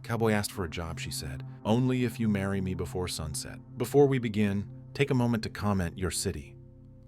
Cowboy asked for a job, she said. Only if you marry me before sunset. Before we begin, take a moment to comment your city.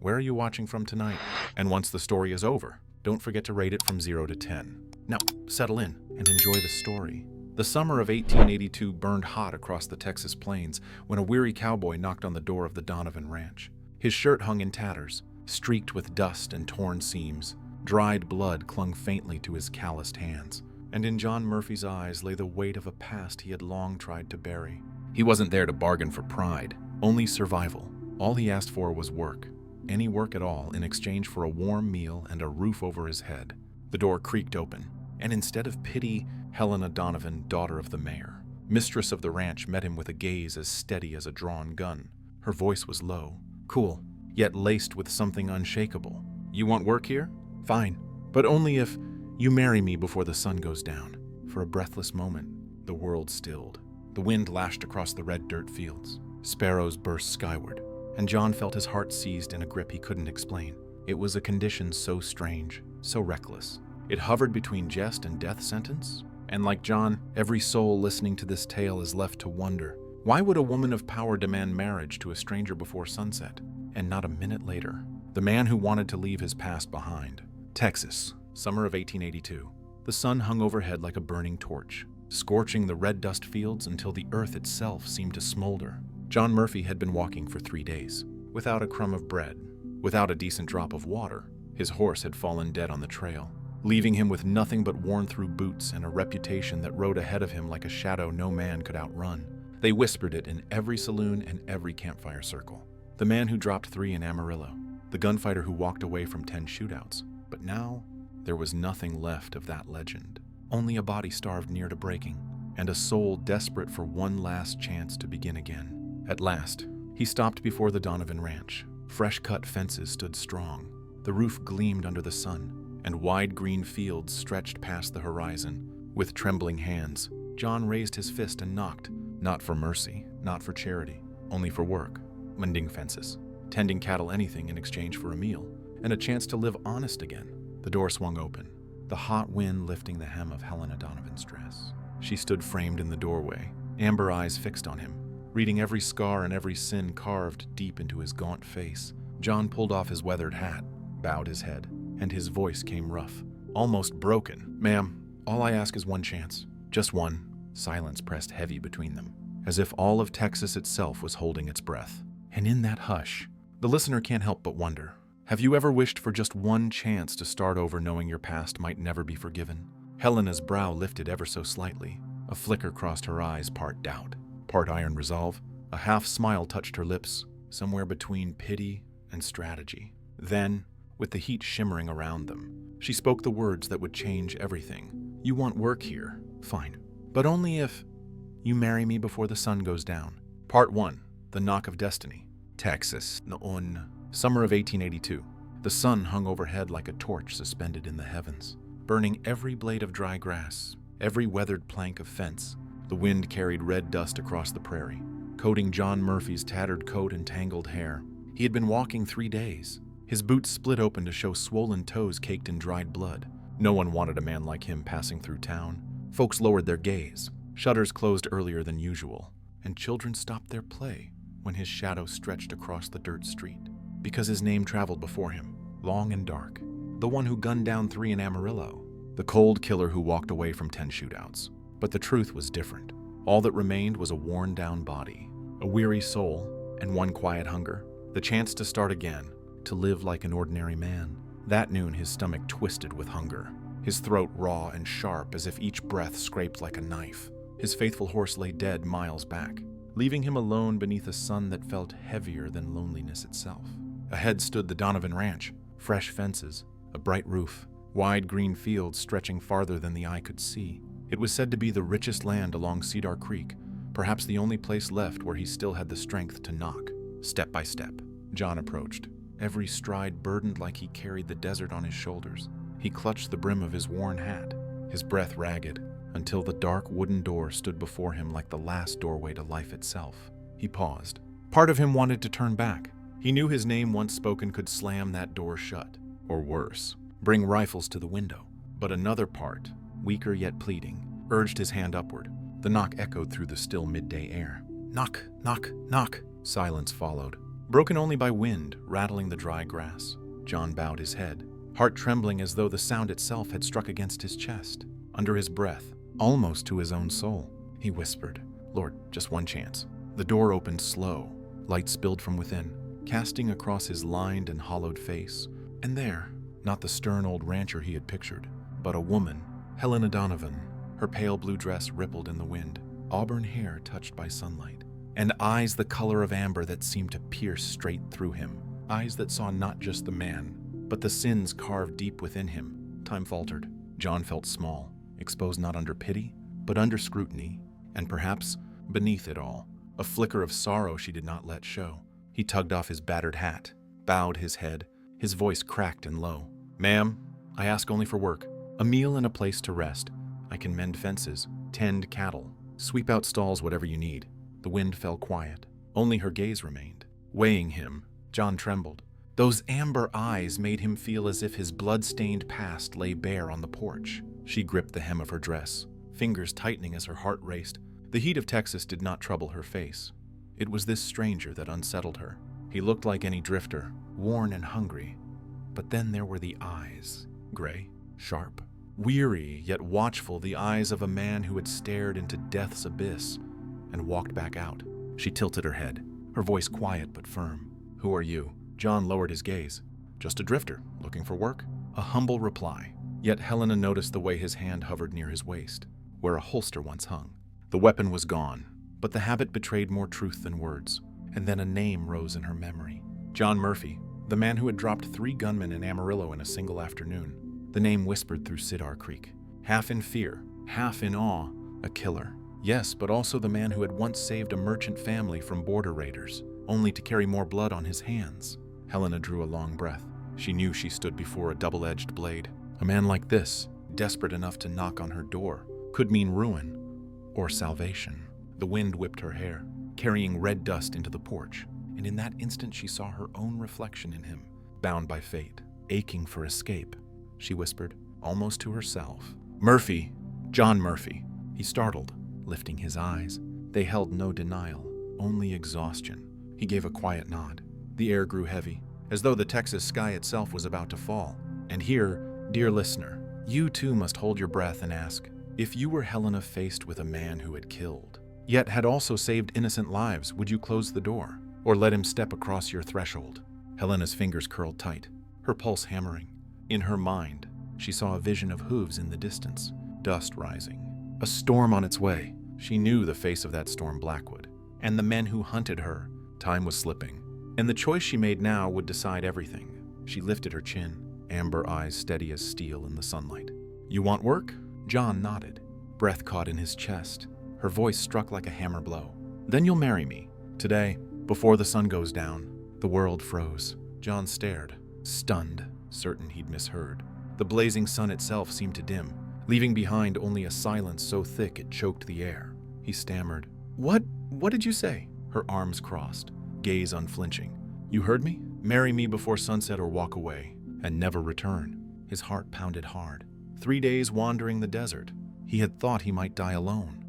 Where are you watching from tonight? And once the story is over, don't forget to rate it from 0 to 10. Now, settle in and enjoy the story. The summer of 1882 burned hot across the Texas plains when a weary cowboy knocked on the door of the Donovan Ranch. His shirt hung in tatters, streaked with dust and torn seams. Dried blood clung faintly to his calloused hands, and in John Murphy's eyes lay the weight of a past he had long tried to bury. He wasn't there to bargain for pride, only survival. All he asked for was work, any work at all, in exchange for a warm meal and a roof over his head. The door creaked open, and instead of pity, Helena Donovan, daughter of the mayor, mistress of the ranch, met him with a gaze as steady as a drawn gun. Her voice was low, cool, yet laced with something unshakable. You want work here? Fine, but only if you marry me before the sun goes down. For a breathless moment, the world stilled. The wind lashed across the red dirt fields. Sparrows burst skyward, and John felt his heart seized in a grip he couldn't explain. It was a condition so strange, so reckless. It hovered between jest and death sentence, and like John, every soul listening to this tale is left to wonder, why would a woman of power demand marriage to a stranger before sunset? And not a minute later, the man who wanted to leave his past behind. Texas, summer of 1882. The sun hung overhead like a burning torch, scorching the red dust fields until the earth itself seemed to smolder. John Murphy had been walking for 3 days, without a crumb of bread, without a decent drop of water. His horse had fallen dead on the trail, leaving him with nothing but worn-through boots and a reputation that rode ahead of him like a shadow no man could outrun. They whispered it in every saloon and every campfire circle. The man who dropped 3 in Amarillo, the gunfighter who walked away from 10 shootouts. But now, there was nothing left of that legend. Only a body starved near to breaking, and a soul desperate for one last chance to begin again. At last, he stopped before the Donovan Ranch. Fresh-cut fences stood strong. The roof gleamed under the sun, and wide green fields stretched past the horizon. With trembling hands, John raised his fist and knocked, not for mercy, not for charity, only for work, mending fences, tending cattle, anything in exchange for a meal, and a chance to live honest again. The door swung open, the hot wind lifting the hem of Helena Donovan's dress. She stood framed in the doorway, amber eyes fixed on him, reading every scar and every sin carved deep into his gaunt face. John pulled off his weathered hat, bowed his head, and his voice came rough, almost broken. Ma'am, all I ask is one chance. Just one. Silence pressed heavy between them, as if all of Texas itself was holding its breath. And in that hush, the listener can't help but wonder, have you ever wished for just one chance to start over knowing your past might never be forgiven? Helena's brow lifted ever so slightly. A flicker crossed her eyes, part doubt, part iron resolve. A half smile touched her lips, somewhere between pity and strategy. Then, with the heat shimmering around them, she spoke the words that would change everything. You want work here? Fine. But only if you marry me before the sun goes down. Part 1. The Knock of Destiny. Texas, noon. Summer of 1882. The sun hung overhead like a torch suspended in the heavens, burning every blade of dry grass, every weathered plank of fence. The wind carried red dust across the prairie, coating John Murphy's tattered coat and tangled hair. He had been walking 3 days. His boots split open to show swollen toes caked in dried blood. No one wanted a man like him passing through town. Folks lowered their gaze. Shutters closed earlier than usual, and children stopped their play when his shadow stretched across the dirt street. Because his name traveled before him, long and dark. The one who gunned down 3 in Amarillo. The cold killer who walked away from 10 shootouts. But the truth was different. All that remained was a worn-down body, a weary soul, and one quiet hunger. The chance to start again, to live like an ordinary man. That noon his stomach twisted with hunger, his throat raw and sharp as if each breath scraped like a knife. His faithful horse lay dead miles back, leaving him alone beneath a sun that felt heavier than loneliness itself. Ahead stood the Donovan Ranch, fresh fences, a bright roof, wide green fields stretching farther than the eye could see. It was said to be the richest land along Cedar Creek, perhaps the only place left where he still had the strength to knock. Step by step, John approached, every stride burdened like he carried the desert on his shoulders. He clutched the brim of his worn hat, his breath ragged, until the dark wooden door stood before him like the last doorway to life itself. He paused. Part of him wanted to turn back. He knew his name once spoken could slam that door shut, or worse, bring rifles to the window. But another part, weaker yet pleading, urged his hand upward. The knock echoed through the still midday air. Knock, knock, knock. Silence followed, broken only by wind rattling the dry grass. John bowed his head, heart trembling as though the sound itself had struck against his chest. Under his breath, almost to his own soul, he whispered, "Lord, just one chance." The door opened slow. Light spilled from within, casting across his lined and hollowed face. And there, not the stern old rancher he had pictured, but a woman, Helena Donovan. Her pale blue dress rippled in the wind, auburn hair touched by sunlight, and eyes the color of amber that seemed to pierce straight through him. Eyes that saw not just the man, but the sins carved deep within him. Time faltered. John felt small, exposed not under pity, but under scrutiny, and perhaps, beneath it all, a flicker of sorrow she did not let show. He tugged off his battered hat, bowed his head, his voice cracked and low. "Ma'am, I ask only for work, a meal and a place to rest. I can mend fences, tend cattle, sweep out stalls, whatever you need." The wind fell quiet. Only her gaze remained, weighing him. John trembled. Those amber eyes made him feel as if his blood-stained past lay bare on the porch. She gripped the hem of her dress, fingers tightening as her heart raced. The heat of Texas did not trouble her face. It was this stranger that unsettled her. He looked like any drifter, worn and hungry. But then there were the eyes, gray, sharp, weary yet watchful, the eyes of a man who had stared into death's abyss and walked back out. She tilted her head, her voice quiet but firm. "Who are you?" John lowered his gaze. "Just a drifter, looking for work." A humble reply. Yet Helena noticed the way his hand hovered near his waist, where a holster once hung. The weapon was gone, but the habit betrayed more truth than words, and then a name rose in her memory. John Murphy, the man who had dropped 3 gunmen in Amarillo in a single afternoon. The name whispered through Cedar Creek, half in fear, half in awe. A killer. Yes, but also the man who had once saved a merchant family from border raiders, only to carry more blood on his hands. Helena drew a long breath. She knew she stood before a double-edged blade. A man like this, desperate enough to knock on her door, could mean ruin or salvation. The wind whipped her hair, carrying red dust into the porch, and in that instant she saw her own reflection in him, bound by fate, aching for escape. She whispered, almost to herself, "Murphy, John Murphy." He startled, lifting his eyes. They held no denial, only exhaustion. He gave a quiet nod. The air grew heavy, as though the Texas sky itself was about to fall. And here, dear listener, you too must hold your breath and ask, if you were Helena faced with a man who had killed, yet had also saved innocent lives, would you close the door, or let him step across your threshold? Helena's fingers curled tight, her pulse hammering. In her mind, she saw a vision of hooves in the distance, dust rising, a storm on its way. She knew the face of that storm, Blackwood, and the men who hunted her. Time was slipping, and the choice she made now would decide everything. She lifted her chin, amber eyes steady as steel in the sunlight. "You want work?" John nodded. Breath caught in his chest. Her voice struck like a hammer blow. "Then you'll marry me. Today, before the sun goes down." The world froze. John stared, stunned, certain he'd misheard. The blazing sun itself seemed to dim, leaving behind only a silence so thick it choked the air. He stammered, What did you say?" Her arms crossed, gaze unflinching. "You heard me? Marry me before sunset or walk away, and never return." His heart pounded hard. 3 days wandering the desert. He had thought he might die alone.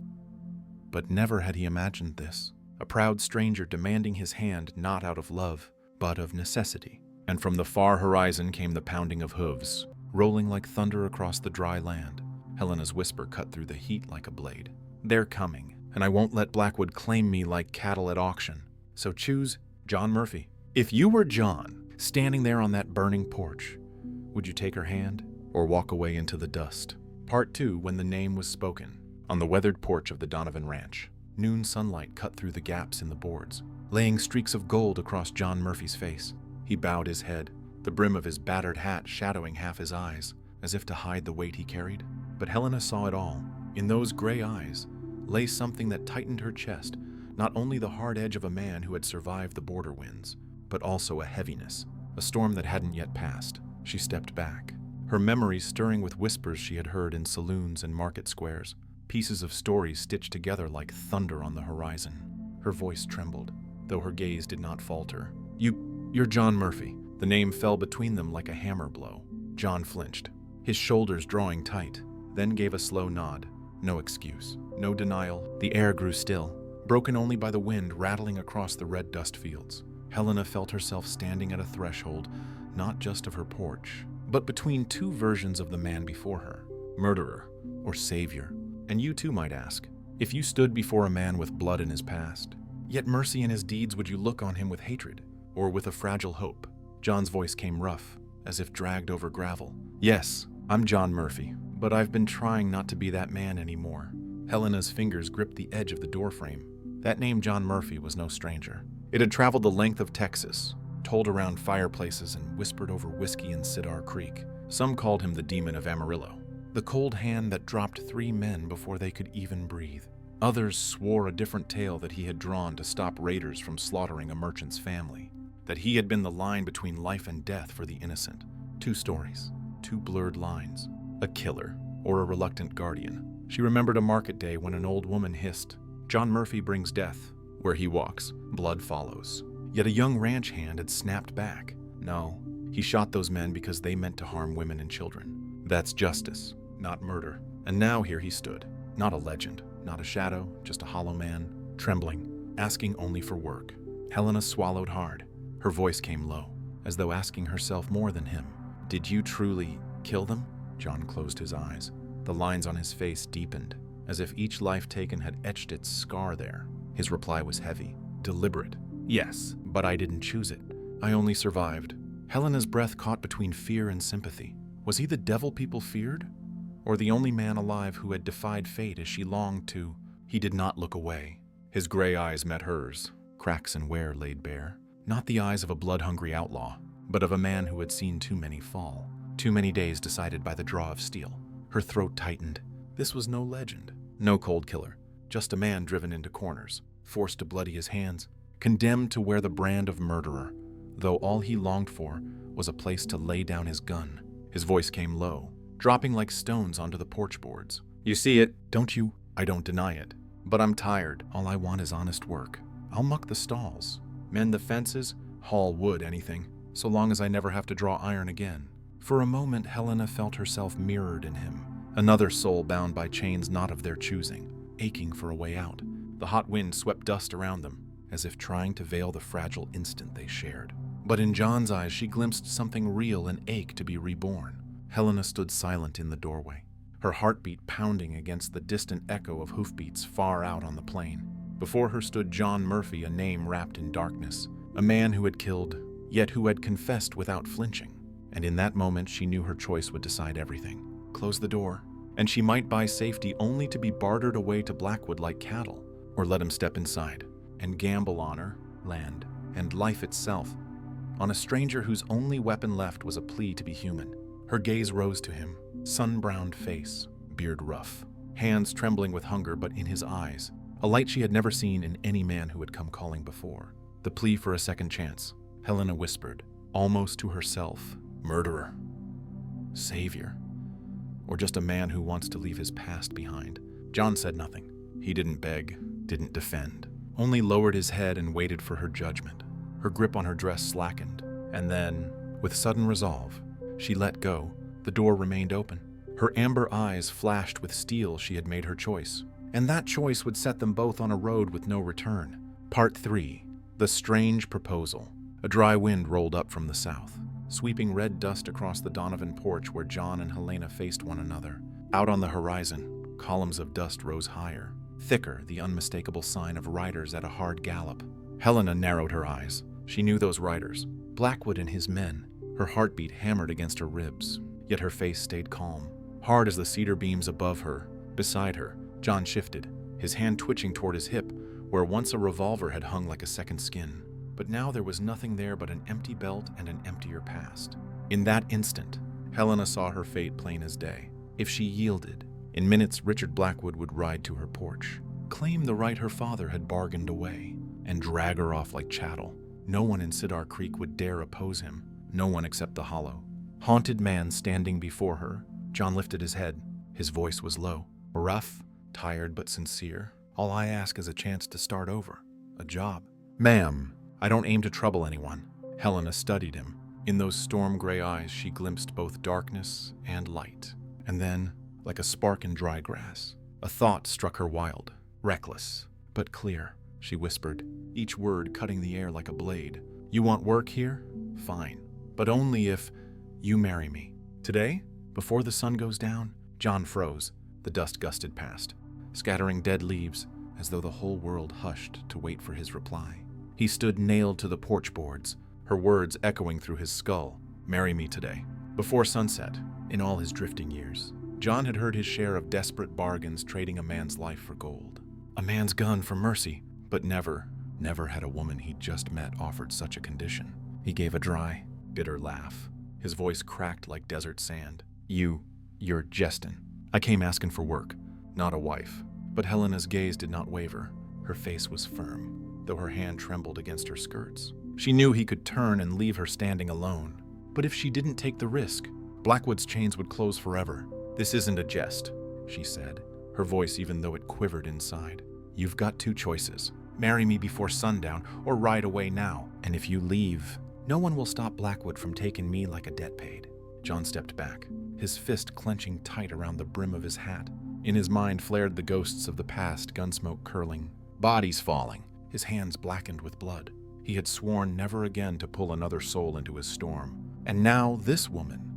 But never had he imagined this. A proud stranger demanding his hand not out of love, but of necessity. And from the far horizon came the pounding of hooves, rolling like thunder across the dry land. Helena's whisper cut through the heat like a blade. "They're coming, and I won't let Blackwood claim me like cattle at auction. So choose John Murphy. If you were John, standing there on that burning porch, would you take her hand or walk away into the dust?" Part 2, when the name was spoken. On the weathered porch of the Donovan Ranch, noon sunlight cut through the gaps in the boards, laying streaks of gold across John Murphy's face. He bowed his head, the brim of his battered hat shadowing half his eyes, as if to hide the weight he carried. But Helena saw it all. In those gray eyes lay something that tightened her chest, not only the hard edge of a man who had survived the border winds, but also a heaviness, a storm that hadn't yet passed. She stepped back, her memories stirring with whispers she had heard in saloons and market squares, pieces of stories stitched together like thunder on the horizon. Her voice trembled, though her gaze did not falter. You're John Murphy." The name fell between them like a hammer blow. John flinched, his shoulders drawing tight, then gave a slow nod. No excuse, no denial. The air grew still, broken only by the wind rattling across the red dust fields. Helena felt herself standing at a threshold, not just of her porch, but between two versions of the man before her, murderer or savior. And you too might ask, if you stood before a man with blood in his past, yet mercy in his deeds, would you look on him with hatred or with a fragile hope? John's voice came rough, as if dragged over gravel. Yes, I'm John Murphy, but I've been trying not to be that man anymore. Helena's fingers gripped the edge of the doorframe. That name John Murphy was no stranger. It had traveled the length of Texas, told around fireplaces and whispered over whiskey in Cedar Creek. Some called him the demon of Amarillo, the cold hand that dropped 3 men before they could even breathe. Others swore a different tale that he had drawn to stop raiders from slaughtering a merchant's family, that he had been the line between life and death for the innocent. 2 stories, 2 blurred lines, a killer or a reluctant guardian. She remembered a market day when an old woman hissed, "John Murphy brings death. Where he walks, blood follows." Yet a young ranch hand had snapped back. No, he shot those men because they meant to harm women and children. That's justice, not murder. And now here he stood, not a legend, not a shadow, just a hollow man, trembling, asking only for work. Helena swallowed hard. Her voice came low, as though asking herself more than him. "Did you truly kill them?" John closed his eyes. The lines on his face deepened, as if each life taken had etched its scar there. His reply was heavy, deliberate. "Yes, but I didn't choose it. I only survived." Helena's breath caught between fear and sympathy. Was he the devil people feared? Or the only man alive who had defied fate as she longed to? He did not look away. His gray eyes met hers, cracks and wear laid bare. Not the eyes of a blood-hungry outlaw, but of a man who had seen too many fall. Too many days decided by the draw of steel. Her throat tightened. This was no legend, no cold killer, just a man driven into corners, forced to bloody his hands, condemned to wear the brand of murderer, though all he longed for was a place to lay down his gun. His voice came low, dropping like stones onto the porch boards. "You see it, don't you? I don't deny it. But I'm tired. All I want is honest work. I'll muck the stalls, mend the fences, haul wood, anything, so long as I never have to draw iron again." For a moment, Helena felt herself mirrored in him. Another soul bound by chains not of their choosing, aching for a way out. The hot wind swept dust around them, as if trying to veil the fragile instant they shared. But in John's eyes, she glimpsed something real and ache to be reborn. Helena stood silent in the doorway, her heartbeat pounding against the distant echo of hoofbeats far out on the plain. Before her stood John Murphy, a name wrapped in darkness, a man who had killed, yet who had confessed without flinching. And in that moment, she knew her choice would decide everything. Close the door, and she might buy safety only to be bartered away to Blackwood like cattle, or let him step inside and gamble honor, land, and life itself on a stranger whose only weapon left was a plea to be human. Her gaze rose to him, sun-browned face, beard rough, hands trembling with hunger, but in his eyes, a light she had never seen in any man who had come calling before. The plea for a second chance, Helena whispered, almost to herself. Murderer, savior, or just a man who wants to leave his past behind. John said nothing. He didn't beg, didn't defend, only lowered his head and waited for her judgment. Her grip on her dress slackened, and then, with sudden resolve, she let go. The door remained open. Her amber eyes flashed with steel. She had made her choice, and that choice would set them both on a road with no return. Part 3. The Strange Proposal. A dry wind rolled up from the south, sweeping red dust across the Donovan porch where John and Helena faced one another. Out on the horizon, columns of dust rose higher, thicker, the unmistakable sign of riders at a hard gallop. Helena narrowed her eyes. She knew those riders, Blackwood and his men. Her heartbeat hammered against her ribs, yet her face stayed calm, hard as the cedar beams above her. Beside her, John shifted, his hand twitching toward his hip, where once a revolver had hung like a second skin. But now there was nothing there but an empty belt and an emptier past. In that instant, Helena saw her fate plain as day. If she yielded, in minutes Richard Blackwood would ride to her porch, claim the right her father had bargained away, and drag her off like chattel. No one in Cedar Creek would dare oppose him, no one except the hollow, haunted man standing before her. John lifted his head. His voice was low, rough, tired but sincere. "All I ask is a chance to start over, a job." "Ma'am, I don't aim to trouble anyone." Helena studied him. In those storm-gray eyes she glimpsed both darkness and light. And then, like a spark in dry grass, A thought struck her wild, reckless, but clear. She whispered, each word cutting the air like a blade. You want work here? Fine. But only if you marry me. Today, before the sun goes down. John froze. The dust gusted past, scattering dead leaves as though the whole world hushed to wait for his reply. He stood nailed to the porch boards, her words echoing through his skull. Marry me today. Before sunset, in all his drifting years, John had heard his share of desperate bargains trading a man's life for gold. A man's gun for mercy, but never had a woman he'd just met offered such a condition. He gave a dry, bitter laugh. His voice cracked like desert sand. You're jestin'. I came asking for work, not a wife. But Helena's gaze did not waver. Her face was firm, though her hand trembled against her skirts. She knew he could turn and leave her standing alone. But if she didn't take the risk, Blackwood's chains would close forever. This isn't a jest, she said, her voice even though it quivered inside. You've got two choices. Marry me before sundown or ride away now. And if you leave, no one will stop Blackwood from taking me like a debt paid. John stepped back, his fist clenching tight around the brim of his hat. In his mind flared the ghosts of the past, gunsmoke curling, bodies falling, his hands blackened with blood. He had sworn never again to pull another soul into his storm. And now this woman.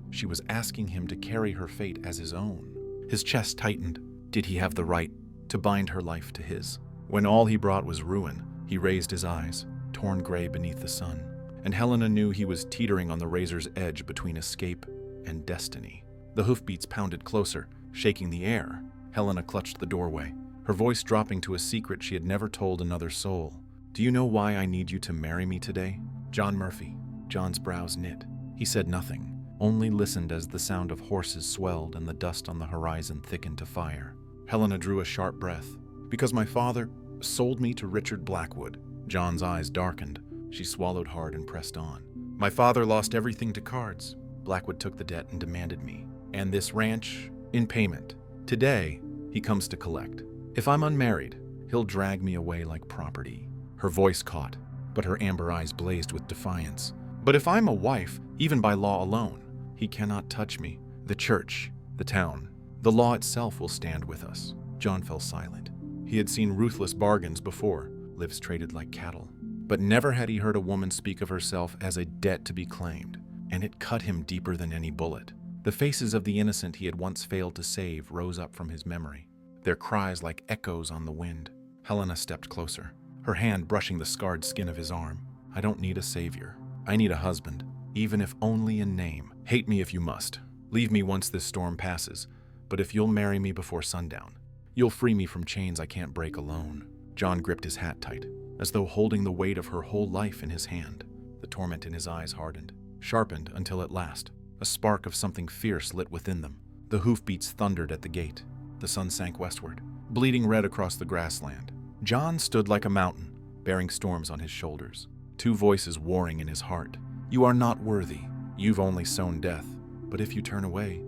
She was asking him to carry her fate as his own. His chest tightened. Did he have the right to bind her life to his? When all he brought was ruin, he raised his eyes, torn gray beneath the sun. And Helena knew he was teetering on the razor's edge between escape and destiny. The hoofbeats pounded closer, shaking the air. Helena clutched the doorway, her voice dropping to a secret she had never told another soul. Do you know why I need you to marry me today? John Murphy. John's brows knit. He said nothing, only listened as the sound of horses swelled and the dust on the horizon thickened to fire. Helena drew a sharp breath. Because my father sold me to Richard Blackwood. John's eyes darkened. She swallowed hard and pressed on. My father lost everything to cards. Blackwood took the debt and demanded me. And this ranch in payment. Today, he comes to collect. If I'm unmarried, he'll drag me away like property. Her voice caught, but her amber eyes blazed with defiance. But if I'm a wife, even by law alone, he cannot touch me. The church, the town, the law itself will stand with us. John fell silent. He had seen ruthless bargains before, lives traded like cattle. But never had he heard a woman speak of herself as a debt to be claimed, and it cut him deeper than any bullet. The faces of the innocent he had once failed to save rose up from his memory, their cries like echoes on the wind. Helena stepped closer, her hand brushing the scarred skin of his arm. I don't need a savior. I need a husband, even if only in name. Hate me if you must. Leave me once this storm passes, but if you'll marry me before sundown, you'll free me from chains I can't break alone. John gripped his hat tight, as though holding the weight of her whole life in his hand. The torment in his eyes hardened, sharpened until at last, a spark of something fierce lit within them. The hoofbeats thundered at the gate. The sun sank westward, bleeding red across the grassland. John stood like a mountain, bearing storms on his shoulders, two voices warring in his heart. You are not worthy. You've only sown death. But if you turn away,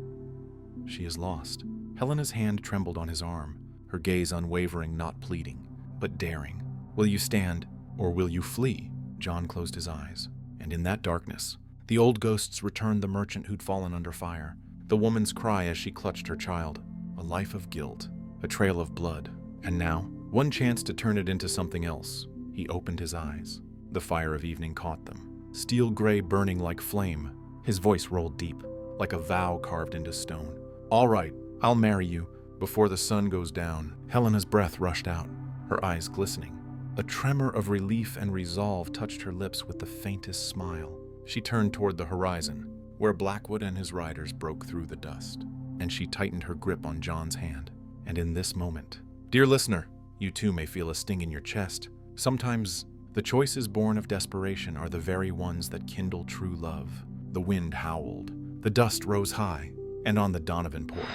she is lost. Helena's hand trembled on his arm, her gaze unwavering, not pleading, but daring. Will you stand, or will you flee? John closed his eyes, and in that darkness, the old ghosts returned the merchant who'd fallen under fire, the woman's cry as she clutched her child, a life of guilt, a trail of blood, and now, one chance to turn it into something else. He opened his eyes. The fire of evening caught them, steel gray burning like flame. His voice rolled deep, like a vow carved into stone. All right, I'll marry you before the sun goes down. Helena's breath rushed out, her eyes glistening. A tremor of relief and resolve touched her lips with the faintest smile. She turned toward the horizon, where Blackwood and his riders broke through the dust, and she tightened her grip on John's hand. And in this moment, dear listener, you too may feel a sting in your chest. Sometimes the choices born of desperation are the very ones that kindle true love. The wind howled, the dust rose high, and on the Donovan porch,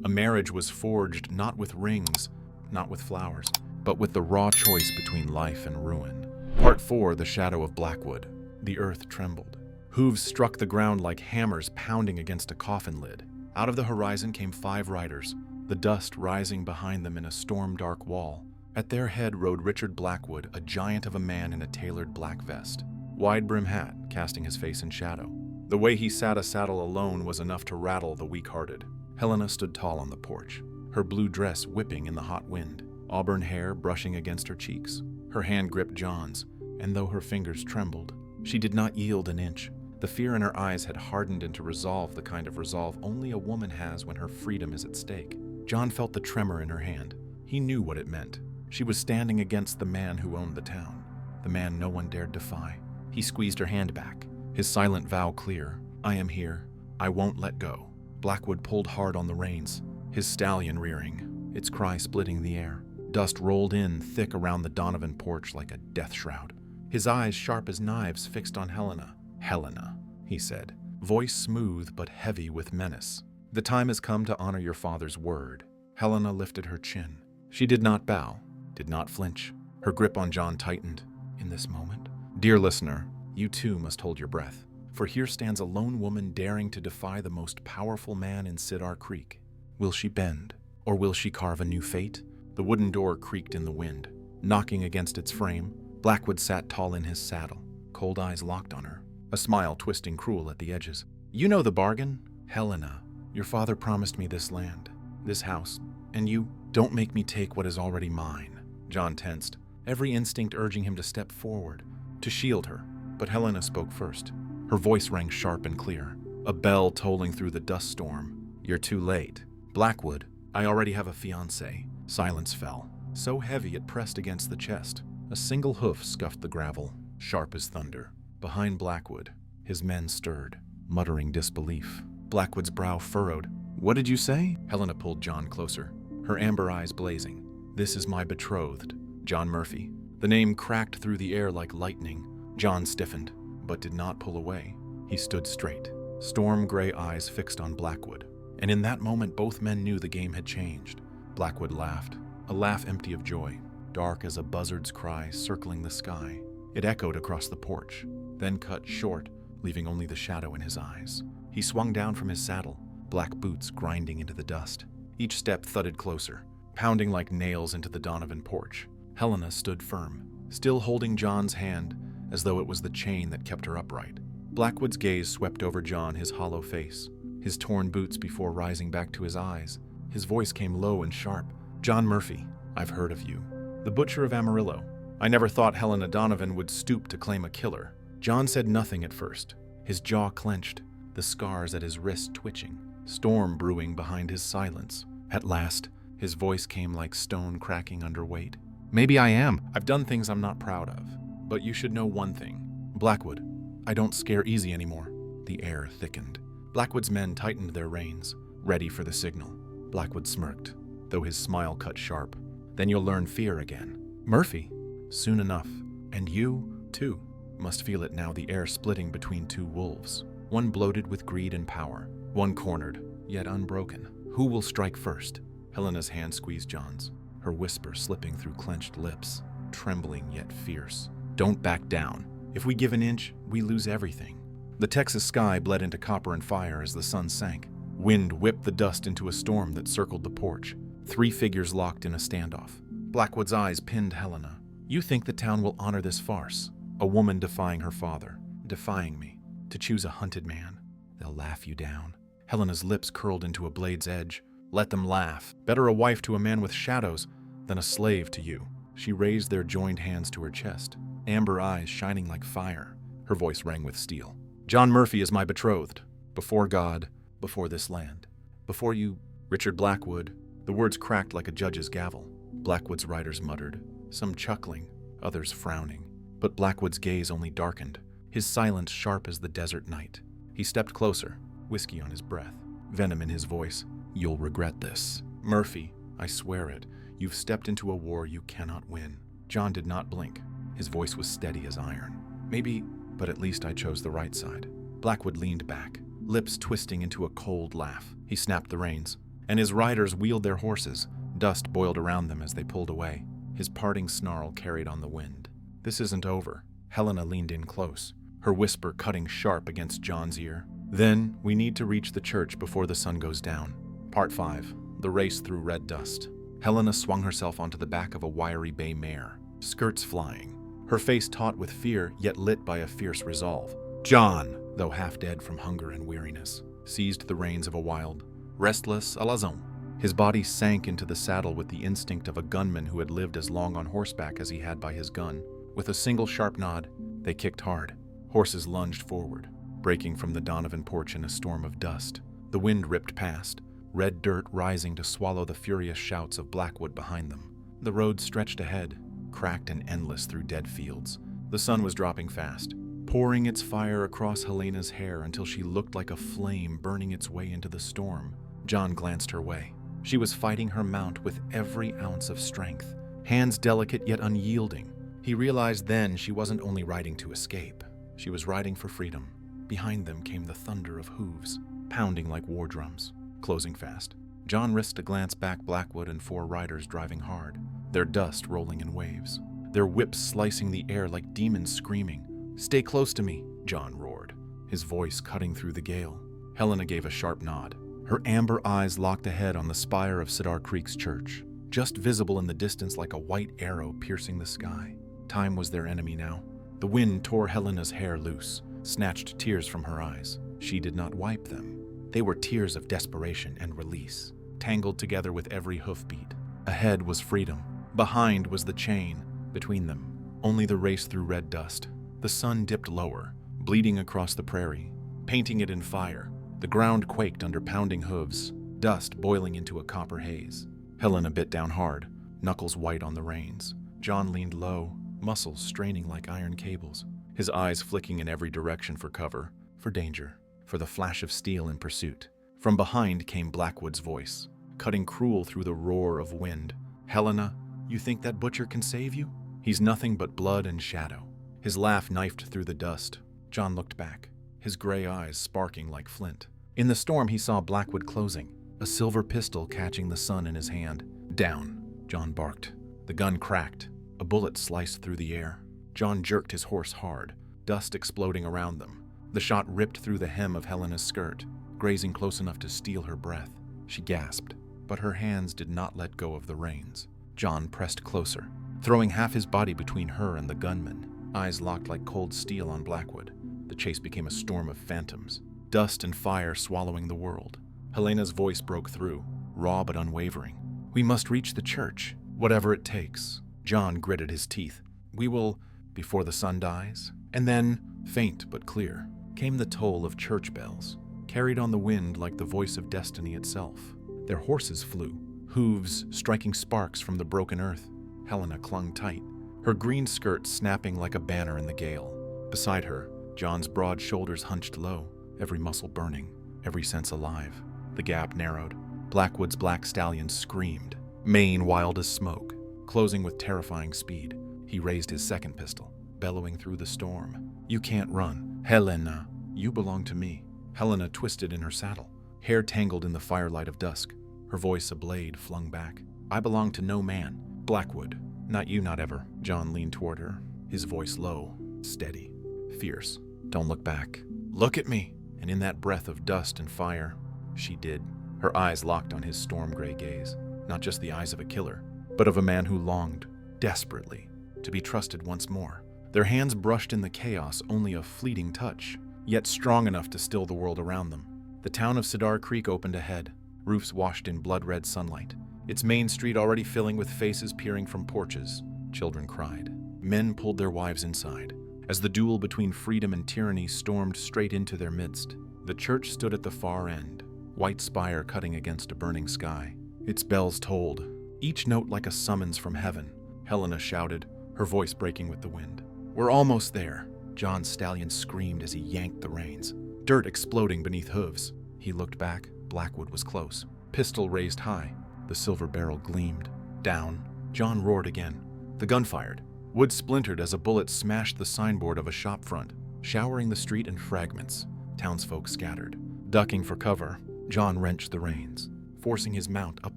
a marriage was forged not with rings, not with flowers, but with the raw choice between life and ruin. Part 4, The Shadow of Blackwood. The earth trembled. Hooves struck the ground like hammers pounding against a coffin lid. Out of the horizon came 5 riders, the dust rising behind them in a storm-dark wall. At their head rode Richard Blackwood, a giant of a man in a tailored black vest, wide-brim hat casting his face in shadow. The way he sat a saddle alone was enough to rattle the weak-hearted. Helena stood tall on the porch, her blue dress whipping in the hot wind, auburn hair brushing against her cheeks. Her hand gripped John's, and though her fingers trembled, she did not yield an inch. The fear in her eyes had hardened into resolve, the kind of resolve only a woman has when her freedom is at stake. John felt the tremor in her hand. He knew what it meant. She was standing against the man who owned the town, the man no one dared defy. He squeezed her hand back, his silent vow clear. I am here. I won't let go. Blackwood pulled hard on the reins, his stallion rearing, its cry splitting the air. Dust rolled in thick around the Donovan porch like a death shroud. His eyes sharp as knives fixed on Helena. Helena, he said, voice smooth but heavy with menace. The time has come to honor your father's word. Helena lifted her chin. She did not bow, did not flinch. Her grip on John tightened. In this moment, dear listener, you too must hold your breath. For here stands a lone woman daring to defy the most powerful man in Cedar Creek. Will she bend, or will she carve a new fate? The wooden door creaked in the wind. Knocking against its frame, Blackwood sat tall in his saddle, cold eyes locked on her, a smile twisting cruel at the edges. You know the bargain, Helena. Your father promised me this land, this house, and you don't make me take what is already mine. John tensed, every instinct urging him to step forward, to shield her. But Helena spoke first. Her voice rang sharp and clear, a bell tolling through the dust storm. You're too late. Blackwood, I already have a fiancé. Silence fell, so heavy it pressed against the chest. A single hoof scuffed the gravel, sharp as thunder. Behind Blackwood, his men stirred, muttering disbelief. Blackwood's brow furrowed. What did you say? Helena pulled John closer, her amber eyes blazing. This is my betrothed, John Murphy. The name cracked through the air like lightning. John stiffened, but did not pull away. He stood straight, storm-gray eyes fixed on Blackwood. And in that moment, both men knew the game had changed. Blackwood laughed, a laugh empty of joy, dark as a buzzard's cry circling the sky. It echoed across the porch, then cut short, leaving only the shadow in his eyes. He swung down from his saddle, black boots grinding into the dust. Each step thudded closer, pounding like nails into the Donovan porch. Helena stood firm, still holding John's hand as though it was the chain that kept her upright. Blackwood's gaze swept over John, his hollow face, his torn boots before rising back to his eyes. His voice came low and sharp. John Murphy, I've heard of you. The butcher of Amarillo. I never thought Helena Donovan would stoop to claim a killer. John said nothing at first, his jaw clenched, the scars at his wrist twitching, storm brewing behind his silence. At last, his voice came like stone cracking under weight. Maybe I am. I've done things I'm not proud of. But you should know one thing. Blackwood, I don't scare easy anymore. The air thickened. Blackwood's men tightened their reins, ready for the signal. Blackwood smirked, though his smile cut sharp. Then you'll learn fear again. Murphy, soon enough. And you, too, must feel it now, the air splitting between two wolves. One bloated with greed and power, one cornered, yet unbroken. Who will strike first? Helena's hand squeezed John's, her whisper slipping through clenched lips, trembling yet fierce. Don't back down. If we give an inch, we lose everything. The Texas sky bled into copper and fire as the sun sank. Wind whipped the dust into a storm that circled the porch. 3 figures locked in a standoff. Blackwood's eyes pinned Helena. You think the town will honor this farce? A woman defying her father, defying me, to choose a hunted man. They'll laugh you down. Helena's lips curled into a blade's edge. Let them laugh. Better a wife to a man with shadows than a slave to you. She raised their joined hands to her chest, amber eyes shining like fire. Her voice rang with steel. John Murphy is my betrothed. Before God, before this land. Before you, Richard Blackwood. The words cracked like a judge's gavel. Blackwood's riders muttered, some chuckling, others frowning. But Blackwood's gaze only darkened, his silence sharp as the desert night. He stepped closer, whiskey on his breath, venom in his voice. You'll regret this. Murphy, I swear it. You've stepped into a war you cannot win. John did not blink. His voice was steady as iron. Maybe, but at least I chose the right side. Blackwood leaned back, lips twisting into a cold laugh. He snapped the reins, and his riders wheeled their horses. Dust boiled around them as they pulled away. His parting snarl carried on the wind. This isn't over. Helena leaned in close, her whisper cutting sharp against John's ear. Then, we need to reach the church before the sun goes down. Part 5. The race through red dust. Helena swung herself onto the back of a wiry bay mare, skirts flying, her face taut with fear yet lit by a fierce resolve. John, though half dead from hunger and weariness, seized the reins of a wild, restless alazon. His body sank into the saddle with the instinct of a gunman who had lived as long on horseback as he had by his gun. With a single sharp nod, they kicked hard. Horses lunged forward, breaking from the Donovan porch in a storm of dust. The wind ripped past, red dirt rising to swallow the furious shouts of Blackwood behind them. The road stretched ahead, cracked and endless through dead fields. The sun was dropping fast, pouring its fire across Helena's hair until she looked like a flame burning its way into the storm. John glanced her way. She was fighting her mount with every ounce of strength, hands delicate yet unyielding. He realized then she wasn't only riding to escape. She was riding for freedom. Behind them came the thunder of hooves, pounding like war drums, closing fast. John risked a glance back. Blackwood and 4 riders driving hard, their dust rolling in waves, their whips slicing the air like demons screaming. "Stay close to me," John roared, his voice cutting through the gale. Helena gave a sharp nod. Her amber eyes locked ahead on the spire of Cedar Creek's church, just visible in the distance like a white arrow piercing the sky. Time was their enemy now. The wind tore Helena's hair loose, snatched tears from her eyes. She did not wipe them. They were tears of desperation and release, tangled together with every hoofbeat. Ahead was freedom. Behind was the chain. Between them, only the race through red dust. The sun dipped lower, bleeding across the prairie, painting it in fire. The ground quaked under pounding hooves, dust boiling into a copper haze. Helena bit down hard, knuckles white on the reins. John leaned low, muscles straining like iron cables, his eyes flicking in every direction for cover, for danger, for the flash of steel in pursuit. From behind came Blackwood's voice, cutting cruel through the roar of wind. "Helena, you think that butcher can save you? He's nothing but blood and shadow." His laugh knifed through the dust. John looked back, his gray eyes sparking like flint. In the storm he saw Blackwood closing, a silver pistol catching the sun in his hand. "Down," John barked. The gun cracked. A bullet sliced through the air. John jerked his horse hard, dust exploding around them. The shot ripped through the hem of Helena's skirt, grazing close enough to steal her breath. She gasped, but her hands did not let go of the reins. John pressed closer, throwing half his body between her and the gunman, eyes locked like cold steel on Blackwood. The chase became a storm of phantoms, dust and fire swallowing the world. Helena's voice broke through, raw but unwavering. "We must reach the church, whatever it takes." John gritted his teeth. "We will, before the sun dies." And then, faint but clear, came the toll of church bells, carried on the wind like the voice of destiny itself. Their horses flew, hooves striking sparks from the broken earth. Helena clung tight, her green skirt snapping like a banner in the gale. Beside her, John's broad shoulders hunched low, every muscle burning, every sense alive. The gap narrowed. Blackwood's black stallion screamed, mane wild as smoke, closing with terrifying speed. He raised his second pistol, bellowing through the storm. "You can't run. Helena, you belong to me." Helena twisted in her saddle, hair tangled in the firelight of dusk, her voice a blade flung back. "I belong to no man. Blackwood, not you, not ever." John leaned toward her, his voice low, steady, fierce. "Don't look back. Look at me." And in that breath of dust and fire, she did. Her eyes locked on his storm-gray gaze, not just the eyes of a killer, but of a man who longed, desperately, to be trusted once more. Their hands brushed in the chaos, only a fleeting touch, yet strong enough to still the world around them. The town of Cedar Creek opened ahead, roofs washed in blood-red sunlight, its main street already filling with faces peering from porches. Children cried. Men pulled their wives inside, as the duel between freedom and tyranny stormed straight into their midst. The church stood at the far end, white spire cutting against a burning sky. Its bells tolled, each note like a summons from heaven. Helena shouted, her voice breaking with the wind. "We're almost there," John's stallion screamed as he yanked the reins, dirt exploding beneath hooves. He looked back. Blackwood was close, pistol raised high. The silver barrel gleamed. "Down." John roared again. The gun fired. Wood splintered as a bullet smashed the signboard of a shop front, showering the street in fragments. Townsfolk scattered. Ducking for cover, John wrenched the reins, forcing his mount up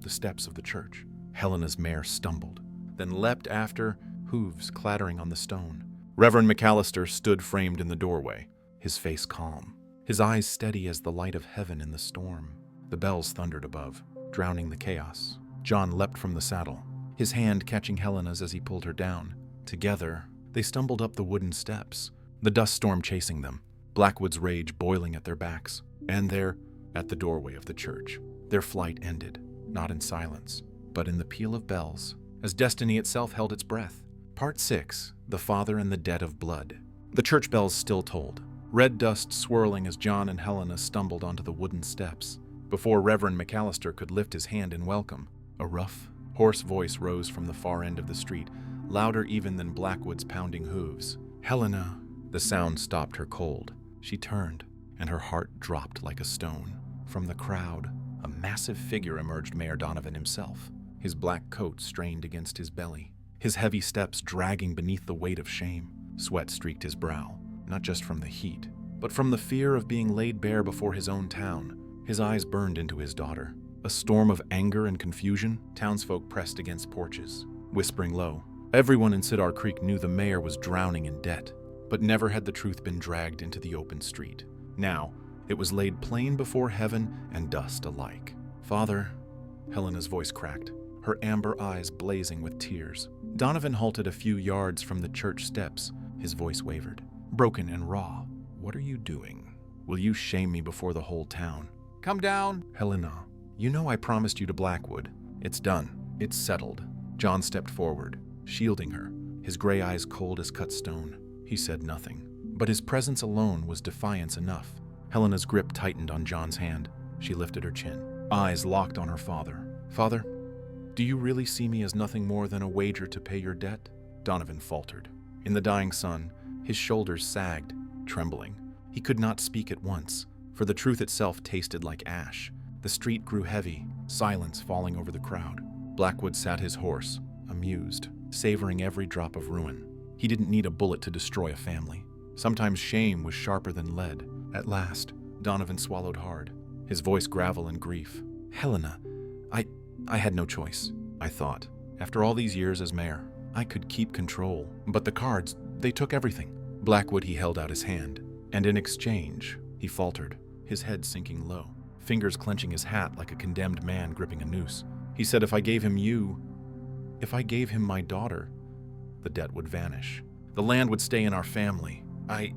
the steps of the church. Helena's mare stumbled, then leapt after, hooves clattering on the stone. Reverend McAllister stood framed in the doorway, his face calm, his eyes steady as the light of heaven in the storm. The bells thundered above, drowning the chaos. John leapt from the saddle, his hand catching Helena's as he pulled her down. Together, they stumbled up the wooden steps, the dust storm chasing them, Blackwood's rage boiling at their backs. And there, at the doorway of the church, their flight ended. not in silence, but in the peal of bells, as destiny itself held its breath. Part 6, The Father and the Debt of Blood. The church bells still tolled, red dust swirling as John and Helena stumbled onto the wooden steps. Before Reverend McAllister could lift his hand in welcome, a rough, hoarse voice rose from the far end of the street, louder even than Blackwood's pounding hooves. "Helena!" The sound stopped her cold. She turned, and her heart dropped like a stone. From the crowd, a massive figure emerged, Mayor Donovan himself, his black coat strained against his belly, his heavy steps dragging beneath the weight of shame. Sweat streaked his brow, not just from the heat, but from the fear of being laid bare before his own town. His eyes burned into his daughter. A storm of anger and confusion, townsfolk pressed against porches, whispering low. Everyone in Cedar Creek knew the mayor was drowning in debt, but never had the truth been dragged into the open street. Now, it was laid plain before heaven and dust alike. "Father," Helena's voice cracked, her amber eyes blazing with tears. Donovan halted a few yards from the church steps. His voice wavered, broken and raw. "What are you doing? Will you shame me before the whole town?" "Come down." "Helena, you know I promised you to Blackwood. It's done. It's settled." John stepped forward, shielding her, his gray eyes cold as cut stone. He said nothing, but his presence alone was defiance enough. Helena's grip tightened on John's hand. She lifted her chin, eyes locked on her father. "Father, do you really see me as nothing more than a wager to pay your debt?" Donovan faltered. In the dying sun, his shoulders sagged, trembling. He could not speak at once, for the truth itself tasted like ash. The street grew heavy, silence falling over the crowd. Blackwood sat his horse, amused, savoring every drop of ruin. He didn't need a bullet to destroy a family. Sometimes shame was sharper than lead. At last, Donovan swallowed hard, his voice gravel in grief. "Helena, I had no choice, I thought. After all these years as mayor, I could keep control. But the cards, they took everything." Blackwood, he held out his hand, and in exchange, he faltered, his head sinking low, fingers clenching his hat like a condemned man gripping a noose. He said, if I gave him my daughter, the debt would vanish. The land would stay in our family. I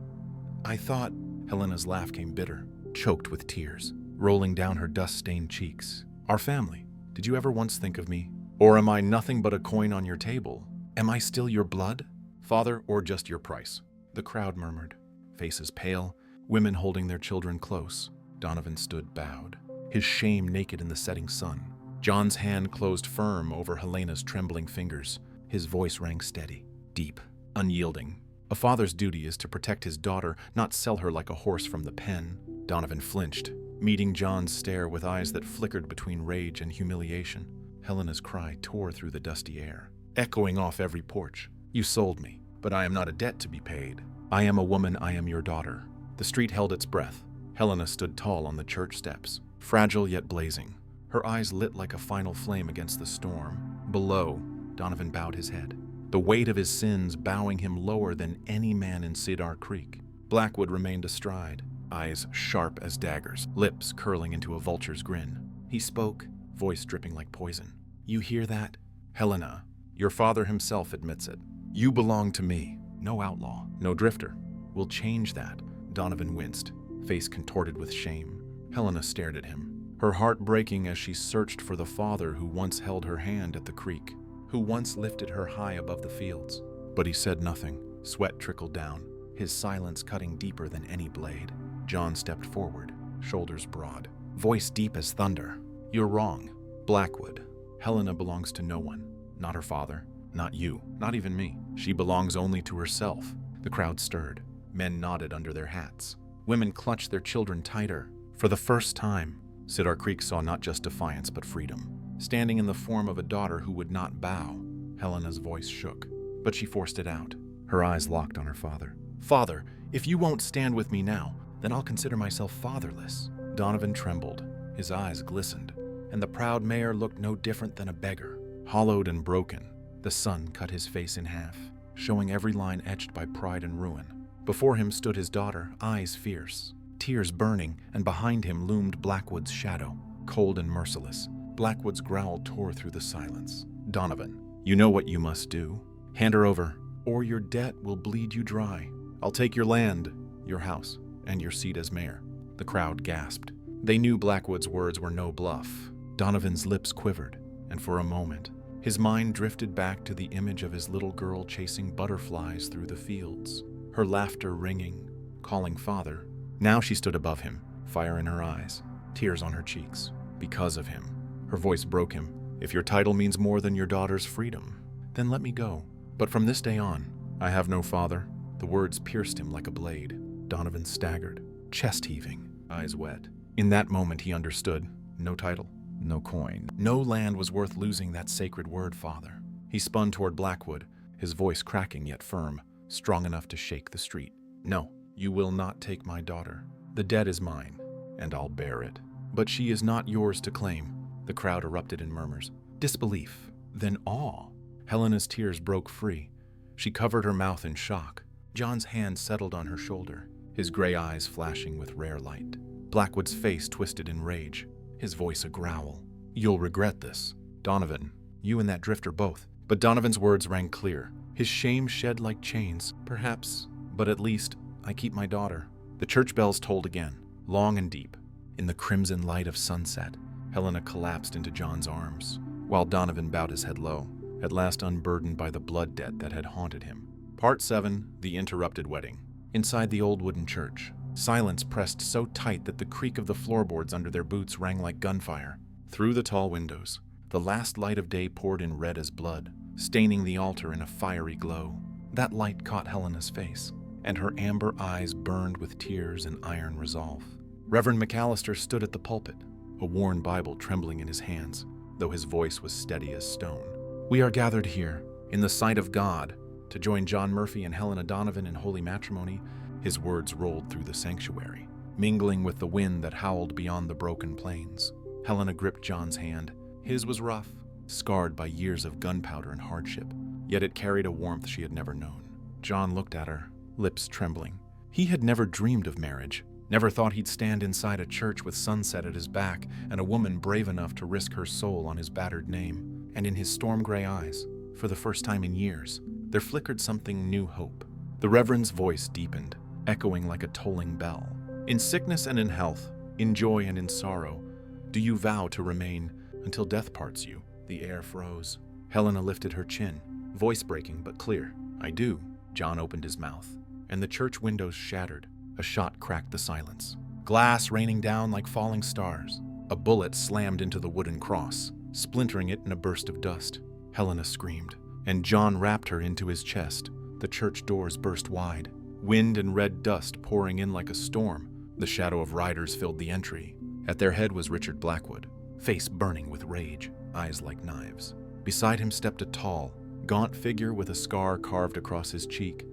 thought. Helena's laugh came bitter, choked with tears, rolling down her dust-stained cheeks. "Our family. Did you ever once think of me? Or am I nothing but a coin on your table? Am I still your blood, father, or just your price?" The crowd murmured, faces pale, women holding their children close. Donovan stood bowed, his shame naked in the setting sun. John's hand closed firm over Helena's trembling fingers. His voice rang steady, deep, unyielding. A father's duty is to protect his daughter, not sell her like a horse from the pen. Donovan flinched, meeting John's stare with eyes that flickered between rage and humiliation. Helena's cry tore through the dusty air, echoing off every porch. "You sold me, but I am not a debt to be paid. I am a woman, I am your daughter." The street held its breath. Helena stood tall on the church steps, fragile yet blazing, her eyes lit like a final flame against the storm. Below, Donovan bowed his head, the weight of his sins bowing him lower than any man in Cedar Creek. Blackwood remained astride, eyes sharp as daggers, lips curling into a vulture's grin. He spoke, voice dripping like poison. "You hear that? Helena, your father himself admits it. You belong to me. No outlaw, no drifter. We'll change that." Donovan winced, face contorted with shame. Helena stared at him, her heart breaking as she searched for the father who once held her hand at the creek, who once lifted her high above the fields. But he said nothing. Sweat trickled down, his silence cutting deeper than any blade. John stepped forward, shoulders broad, voice deep as thunder. "You're wrong, Blackwood. Helena belongs to no one. Not her father, not you, not even me. She belongs only to herself." The crowd stirred. Men nodded under their hats. Women clutched their children tighter. For the first time, Cedar Creek saw not just defiance but freedom, standing in the form of a daughter who would not bow. Helena's voice shook, but she forced it out, her eyes locked on her father. "Father, if you won't stand with me now, then I'll consider myself fatherless." Donovan trembled, his eyes glistened, and the proud mayor looked no different than a beggar, hollowed and broken. The sun cut his face in half, showing every line etched by pride and ruin. Before him stood his daughter, eyes fierce, tears burning, and behind him loomed Blackwood's shadow, cold and merciless. Blackwood's growl tore through the silence. "Donovan, you know what you must do. Hand her over, or your debt will bleed you dry. I'll take your land, your house, and your seat as mayor." The crowd gasped. They knew Blackwood's words were no bluff. Donovan's lips quivered, and for a moment, his mind drifted back to the image of his little girl chasing butterflies through the fields, her laughter ringing, calling father. Now she stood above him, fire in her eyes, tears on her cheeks. Because of him. Her voice broke him. If your title means more than your daughter's freedom, then let me go. But from this day on, I have no father. The words pierced him like a blade. Donovan staggered, chest heaving, eyes wet. In that moment he understood. No title, no coin. No land was worth losing that sacred word, father. He spun toward Blackwood, his voice cracking yet firm, strong enough to shake the street. No, you will not take my daughter. The debt is mine, and I'll bear it. But she is not yours to claim. The crowd erupted in murmurs. Disbelief, then awe. Helena's tears broke free. She covered her mouth in shock. John's hand settled on her shoulder, his gray eyes flashing with rare light. Blackwood's face twisted in rage, his voice a growl. You'll regret this. Donovan, you and that drifter both. But Donovan's words rang clear, his shame shed like chains. Perhaps, but at least, I keep my daughter. The church bells tolled again, long and deep. In the crimson light of sunset, Helena collapsed into John's arms, while Donovan bowed his head low, at last unburdened by the blood debt that had haunted him. Part 7, The Interrupted Wedding. Inside the old wooden church, silence pressed so tight that the creak of the floorboards under their boots rang like gunfire. Through the tall windows, the last light of day poured in red as blood, staining the altar in a fiery glow. That light caught Helena's face, and her amber eyes burned with tears and iron resolve. Reverend McAllister stood at the pulpit, a worn Bible trembling in his hands, though his voice was steady as stone. We are gathered here, in the sight of God, to join John Murphy and Helena Donovan in holy matrimony. His words rolled through the sanctuary, mingling with the wind that howled beyond the broken plains. Helena gripped John's hand. His was rough, scarred by years of gunpowder and hardship, yet it carried a warmth she had never known. John looked at her, lips trembling. He had never dreamed of marriage, never thought he'd stand inside a church with sunset at his back and a woman brave enough to risk her soul on his battered name. And in his storm-gray eyes, for the first time in years, there flickered something new hope. The Reverend's voice deepened, echoing like a tolling bell. In sickness and in health, in joy and in sorrow, do you vow to remain until death parts you? The air froze. Helena lifted her chin, voice breaking but clear. I do. John opened his mouth, and the church windows shattered. A shot cracked the silence. Glass raining down like falling stars. A bullet slammed into the wooden cross, splintering it in a burst of dust. Helena screamed, and John wrapped her into his chest. The church doors burst wide, wind and red dust pouring in like a storm. The shadow of riders filled the entry. At their head was Richard Blackwood, face burning with rage, eyes like knives. Beside him stepped a tall, gaunt figure with a scar carved across his cheek.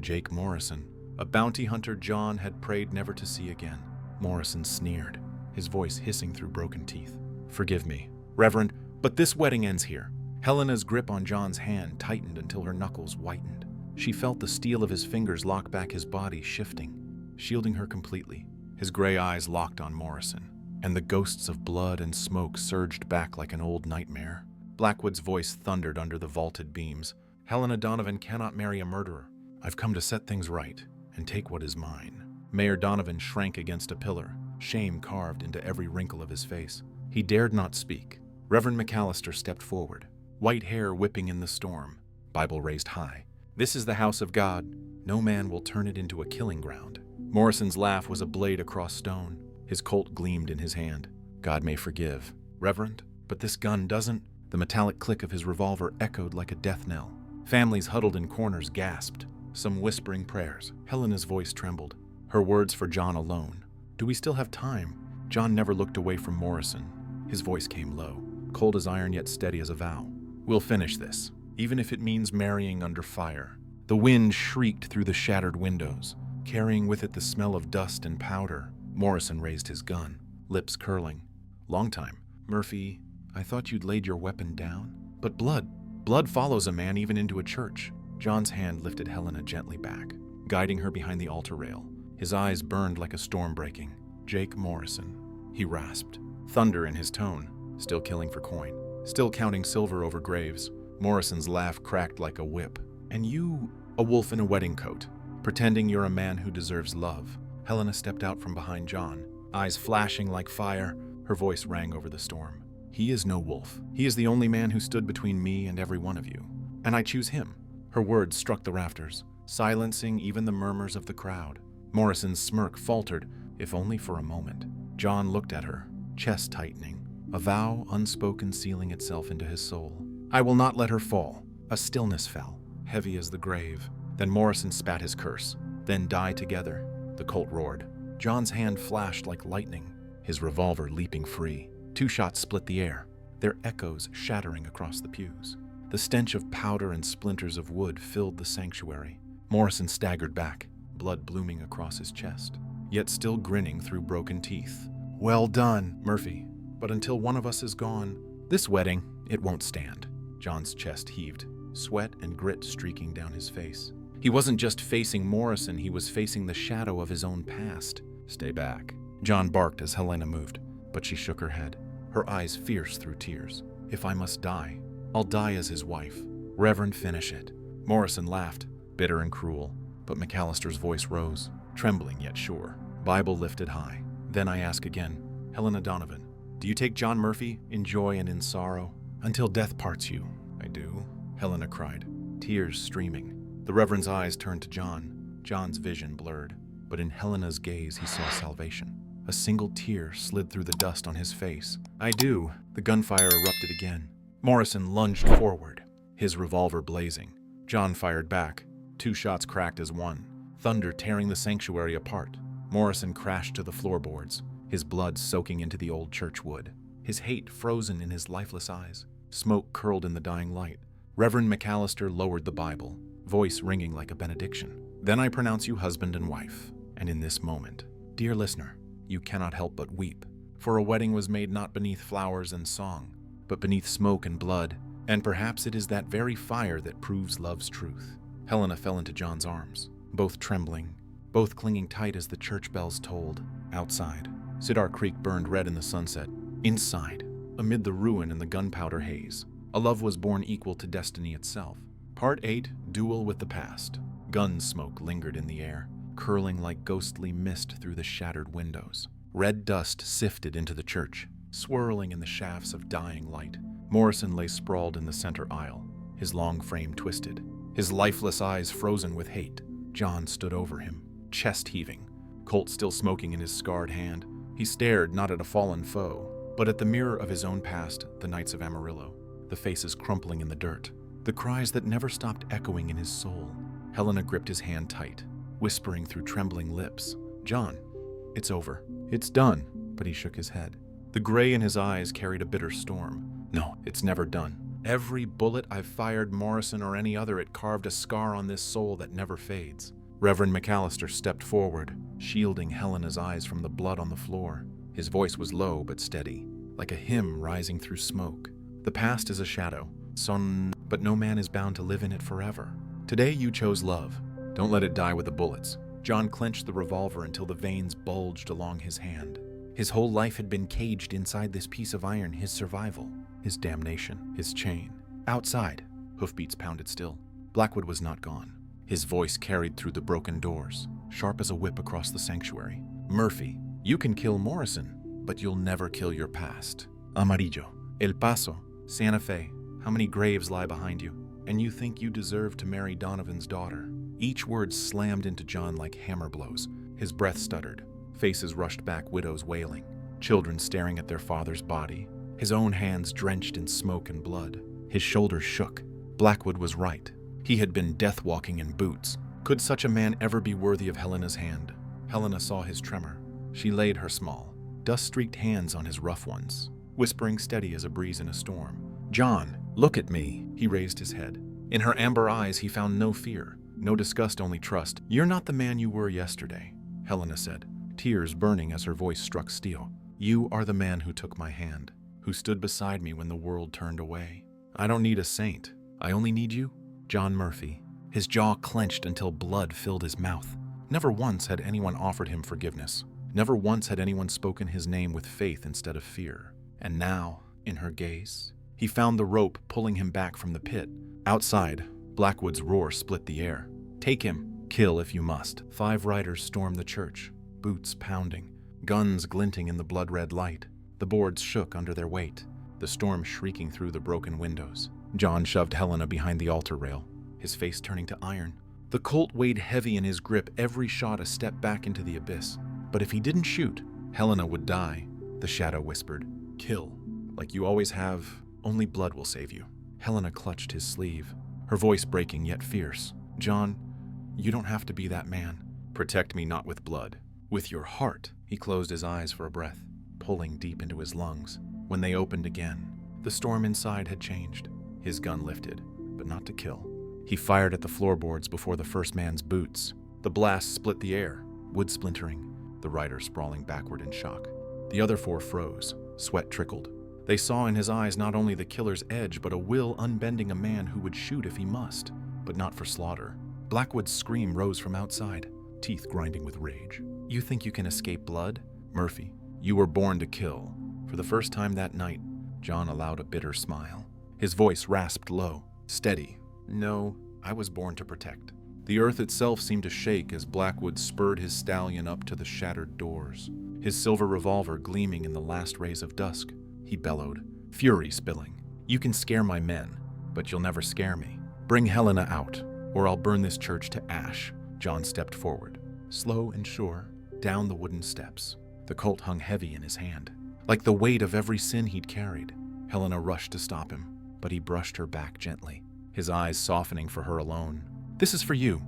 Jake Morrison, a bounty hunter John had prayed never to see again. Morrison sneered, his voice hissing through broken teeth. Forgive me, Reverend, but this wedding ends here. Helena's grip on John's hand tightened until her knuckles whitened. She felt the steel of his fingers lock back his body, shifting, shielding her completely. His gray eyes locked on Morrison, and the ghosts of blood and smoke surged back like an old nightmare. Blackwood's voice thundered under the vaulted beams. Helena Donovan cannot marry a murderer. I've come to set things right and take what is mine. Mayor Donovan shrank against a pillar, shame carved into every wrinkle of his face. He dared not speak. Reverend McAllister stepped forward, white hair whipping in the storm, Bible raised high. This is the house of God. No man will turn it into a killing ground. Morrison's laugh was a blade across stone. His Colt gleamed in his hand. God may forgive, Reverend, but this gun doesn't. The metallic click of his revolver echoed like a death knell. Families huddled in corners gasped, some whispering prayers. Helena's voice trembled, her words for John alone. Do we still have time? John never looked away from Morrison. His voice came low, cold as iron yet steady as a vow. We'll finish this, even if it means marrying under fire. The wind shrieked through the shattered windows, carrying with it the smell of dust and powder. Morrison raised his gun, lips curling. Long time. Murphy, I thought you'd laid your weapon down. But blood follows a man even into a church. John's hand lifted Helena gently back, guiding her behind the altar rail. His eyes burned like a storm breaking. Jake Morrison, he rasped, thunder in his tone, still killing for coin, still counting silver over graves. Morrison's laugh cracked like a whip. And you, a wolf in a wedding coat, pretending you're a man who deserves love. Helena stepped out from behind John, eyes flashing like fire. Her voice rang over the storm. He is no wolf. He is the only man who stood between me and every one of you. And I choose him." Her words struck the rafters, silencing even the murmurs of the crowd. Morrison's smirk faltered, if only for a moment. John looked at her, chest tightening, a vow unspoken sealing itself into his soul. "I will not let her fall." A stillness fell, heavy as the grave. Then Morrison spat his curse. "Then die together," the colt roared. John's hand flashed like lightning, his revolver leaping free. 2 shots split the air, their echoes shattering across the pews. The stench of powder and splinters of wood filled the sanctuary. Morrison staggered back, blood blooming across his chest, yet still grinning through broken teeth. "Well done, Murphy. But until one of us is gone, this wedding, it won't stand." John's chest heaved, sweat and grit streaking down his face. He wasn't just facing Morrison, he was facing the shadow of his own past. "Stay back," John barked as Helena moved, but she shook her head, her eyes fierce through tears. "If I must die, I'll die as his wife. Reverend, finish it." Morrison laughed, bitter and cruel, but McAllister's voice rose, trembling yet sure, Bible lifted high. "Then I ask again, Helena Donovan, do you take John Murphy in joy and in sorrow, until death parts you?" "I do," Helena cried, tears streaming. The Reverend's eyes turned to John. John's vision blurred, but in Helena's gaze he saw salvation. A single tear slid through the dust on his face. "I do." The gunfire erupted again. Morrison lunged forward, his revolver blazing. John fired back. 2 shots cracked as one, thunder tearing the sanctuary apart. Morrison crashed to the floorboards, his blood soaking into the old church wood, his hate frozen in his lifeless eyes. Smoke curled in the dying light. Reverend McAllister lowered the Bible, voice ringing like a benediction. "Then I pronounce you husband and wife, and in this moment, dear listener, you cannot help but weep, for a wedding was made not beneath flowers and song, but beneath smoke and blood, and perhaps it is that very fire that proves love's truth." Helena fell into John's arms, both trembling, both clinging tight as the church bells tolled. Outside, Cedar Creek burned red in the sunset. Inside, amid the ruin and the gunpowder haze, a love was born equal to destiny itself. Part 8, Duel with the Past. Gun smoke lingered in the air, curling like ghostly mist through the shattered windows. Red dust sifted into the church, swirling in the shafts of dying light. Morrison lay sprawled in the center aisle, his long frame twisted, his lifeless eyes frozen with hate. John stood over him, chest heaving, Colt still smoking in his scarred hand. He stared not at a fallen foe, but at the mirror of his own past, the Knights of Amarillo, the faces crumpling in the dirt, the cries that never stopped echoing in his soul. Helena gripped his hand tight, whispering through trembling lips, "John, it's over. It's done." But he shook his head. The gray in his eyes carried a bitter storm. "No, it's never done. Every bullet I've fired Morrison or any other, it carved a scar on this soul that never fades." Reverend McAllister stepped forward, shielding Helena's eyes from the blood on the floor. His voice was low but steady, like a hymn rising through smoke. "The past is a shadow, but no man is bound to live in it forever. Today you chose love. Don't let it die with the bullets." John clenched the revolver until the veins bulged along his hand. His whole life had been caged inside this piece of iron, his survival, his damnation, his chain. Outside, hoofbeats pounded still. Blackwood was not gone. His voice carried through the broken doors, sharp as a whip across the sanctuary. "Murphy, you can kill Morrison, but you'll never kill your past. Amarillo, El Paso, Santa Fe, how many graves lie behind you? And you think you deserve to marry Donovan's daughter." Each word slammed into John like hammer blows. His breath stuttered. Faces rushed back, widows wailing, children staring at their father's body. His own hands drenched in smoke and blood. His shoulders shook. Blackwood was right. He had been death-walking in boots. Could such a man ever be worthy of Helena's hand? Helena saw his tremor. She laid her small, dust-streaked hands on his rough ones, whispering steady as a breeze in a storm. "John, look at me." He raised his head. In her amber eyes he found no fear, no disgust, only trust. "You're not the man you were yesterday," Helena said, tears burning as her voice struck steel. "You are the man who took my hand, who stood beside me when the world turned away. I don't need a saint. I only need you." John Murphy. His jaw clenched until blood filled his mouth. Never once had anyone offered him forgiveness. Never once had anyone spoken his name with faith instead of fear. And now, in her gaze, he found the rope pulling him back from the pit. Outside, Blackwood's roar split the air. "Take him. Kill if you must." 5 riders stormed the church, boots pounding, guns glinting in the blood-red light. The boards shook under their weight. the storm shrieking through the broken windows. John shoved Helena behind the altar rail, his face turning to iron. The Colt weighed heavy in his grip, every shot a step back into the abyss. But if he didn't shoot, Helena would die, the shadow whispered. Kill, like you always have. Only blood will save you. Helena clutched his sleeve, her voice breaking yet fierce. John, you don't have to be that man. Protect me not with blood, with your heart. He closed his eyes for a breath, pulling deep into his lungs. When they opened again, the storm inside had changed. His gun lifted, but not to kill. He fired at the floorboards before the first man's boots. The blast split the air, wood splintering, the rider sprawling backward in shock. The other four froze, sweat trickled. They saw in his eyes not only the killer's edge, but a will unbending a man who would shoot if he must, but not for slaughter. Blackwood's scream rose from outside, teeth grinding with rage. You think you can escape blood? Murphy, you were born to kill. For the first time that night, John allowed a bitter smile. His voice rasped low, steady. No, I was born to protect. The earth itself seemed to shake as Blackwood spurred his stallion up to the shattered doors, his silver revolver gleaming in the last rays of dusk. He bellowed, fury spilling. You can scare my men, but you'll never scare me. Bring Helena out, or I'll burn this church to ash. John stepped forward, slow and sure, down the wooden steps. The Colt hung heavy in his hand, like the weight of every sin he'd carried. Helena rushed to stop him, but he brushed her back gently, his eyes softening for her alone. This is for you,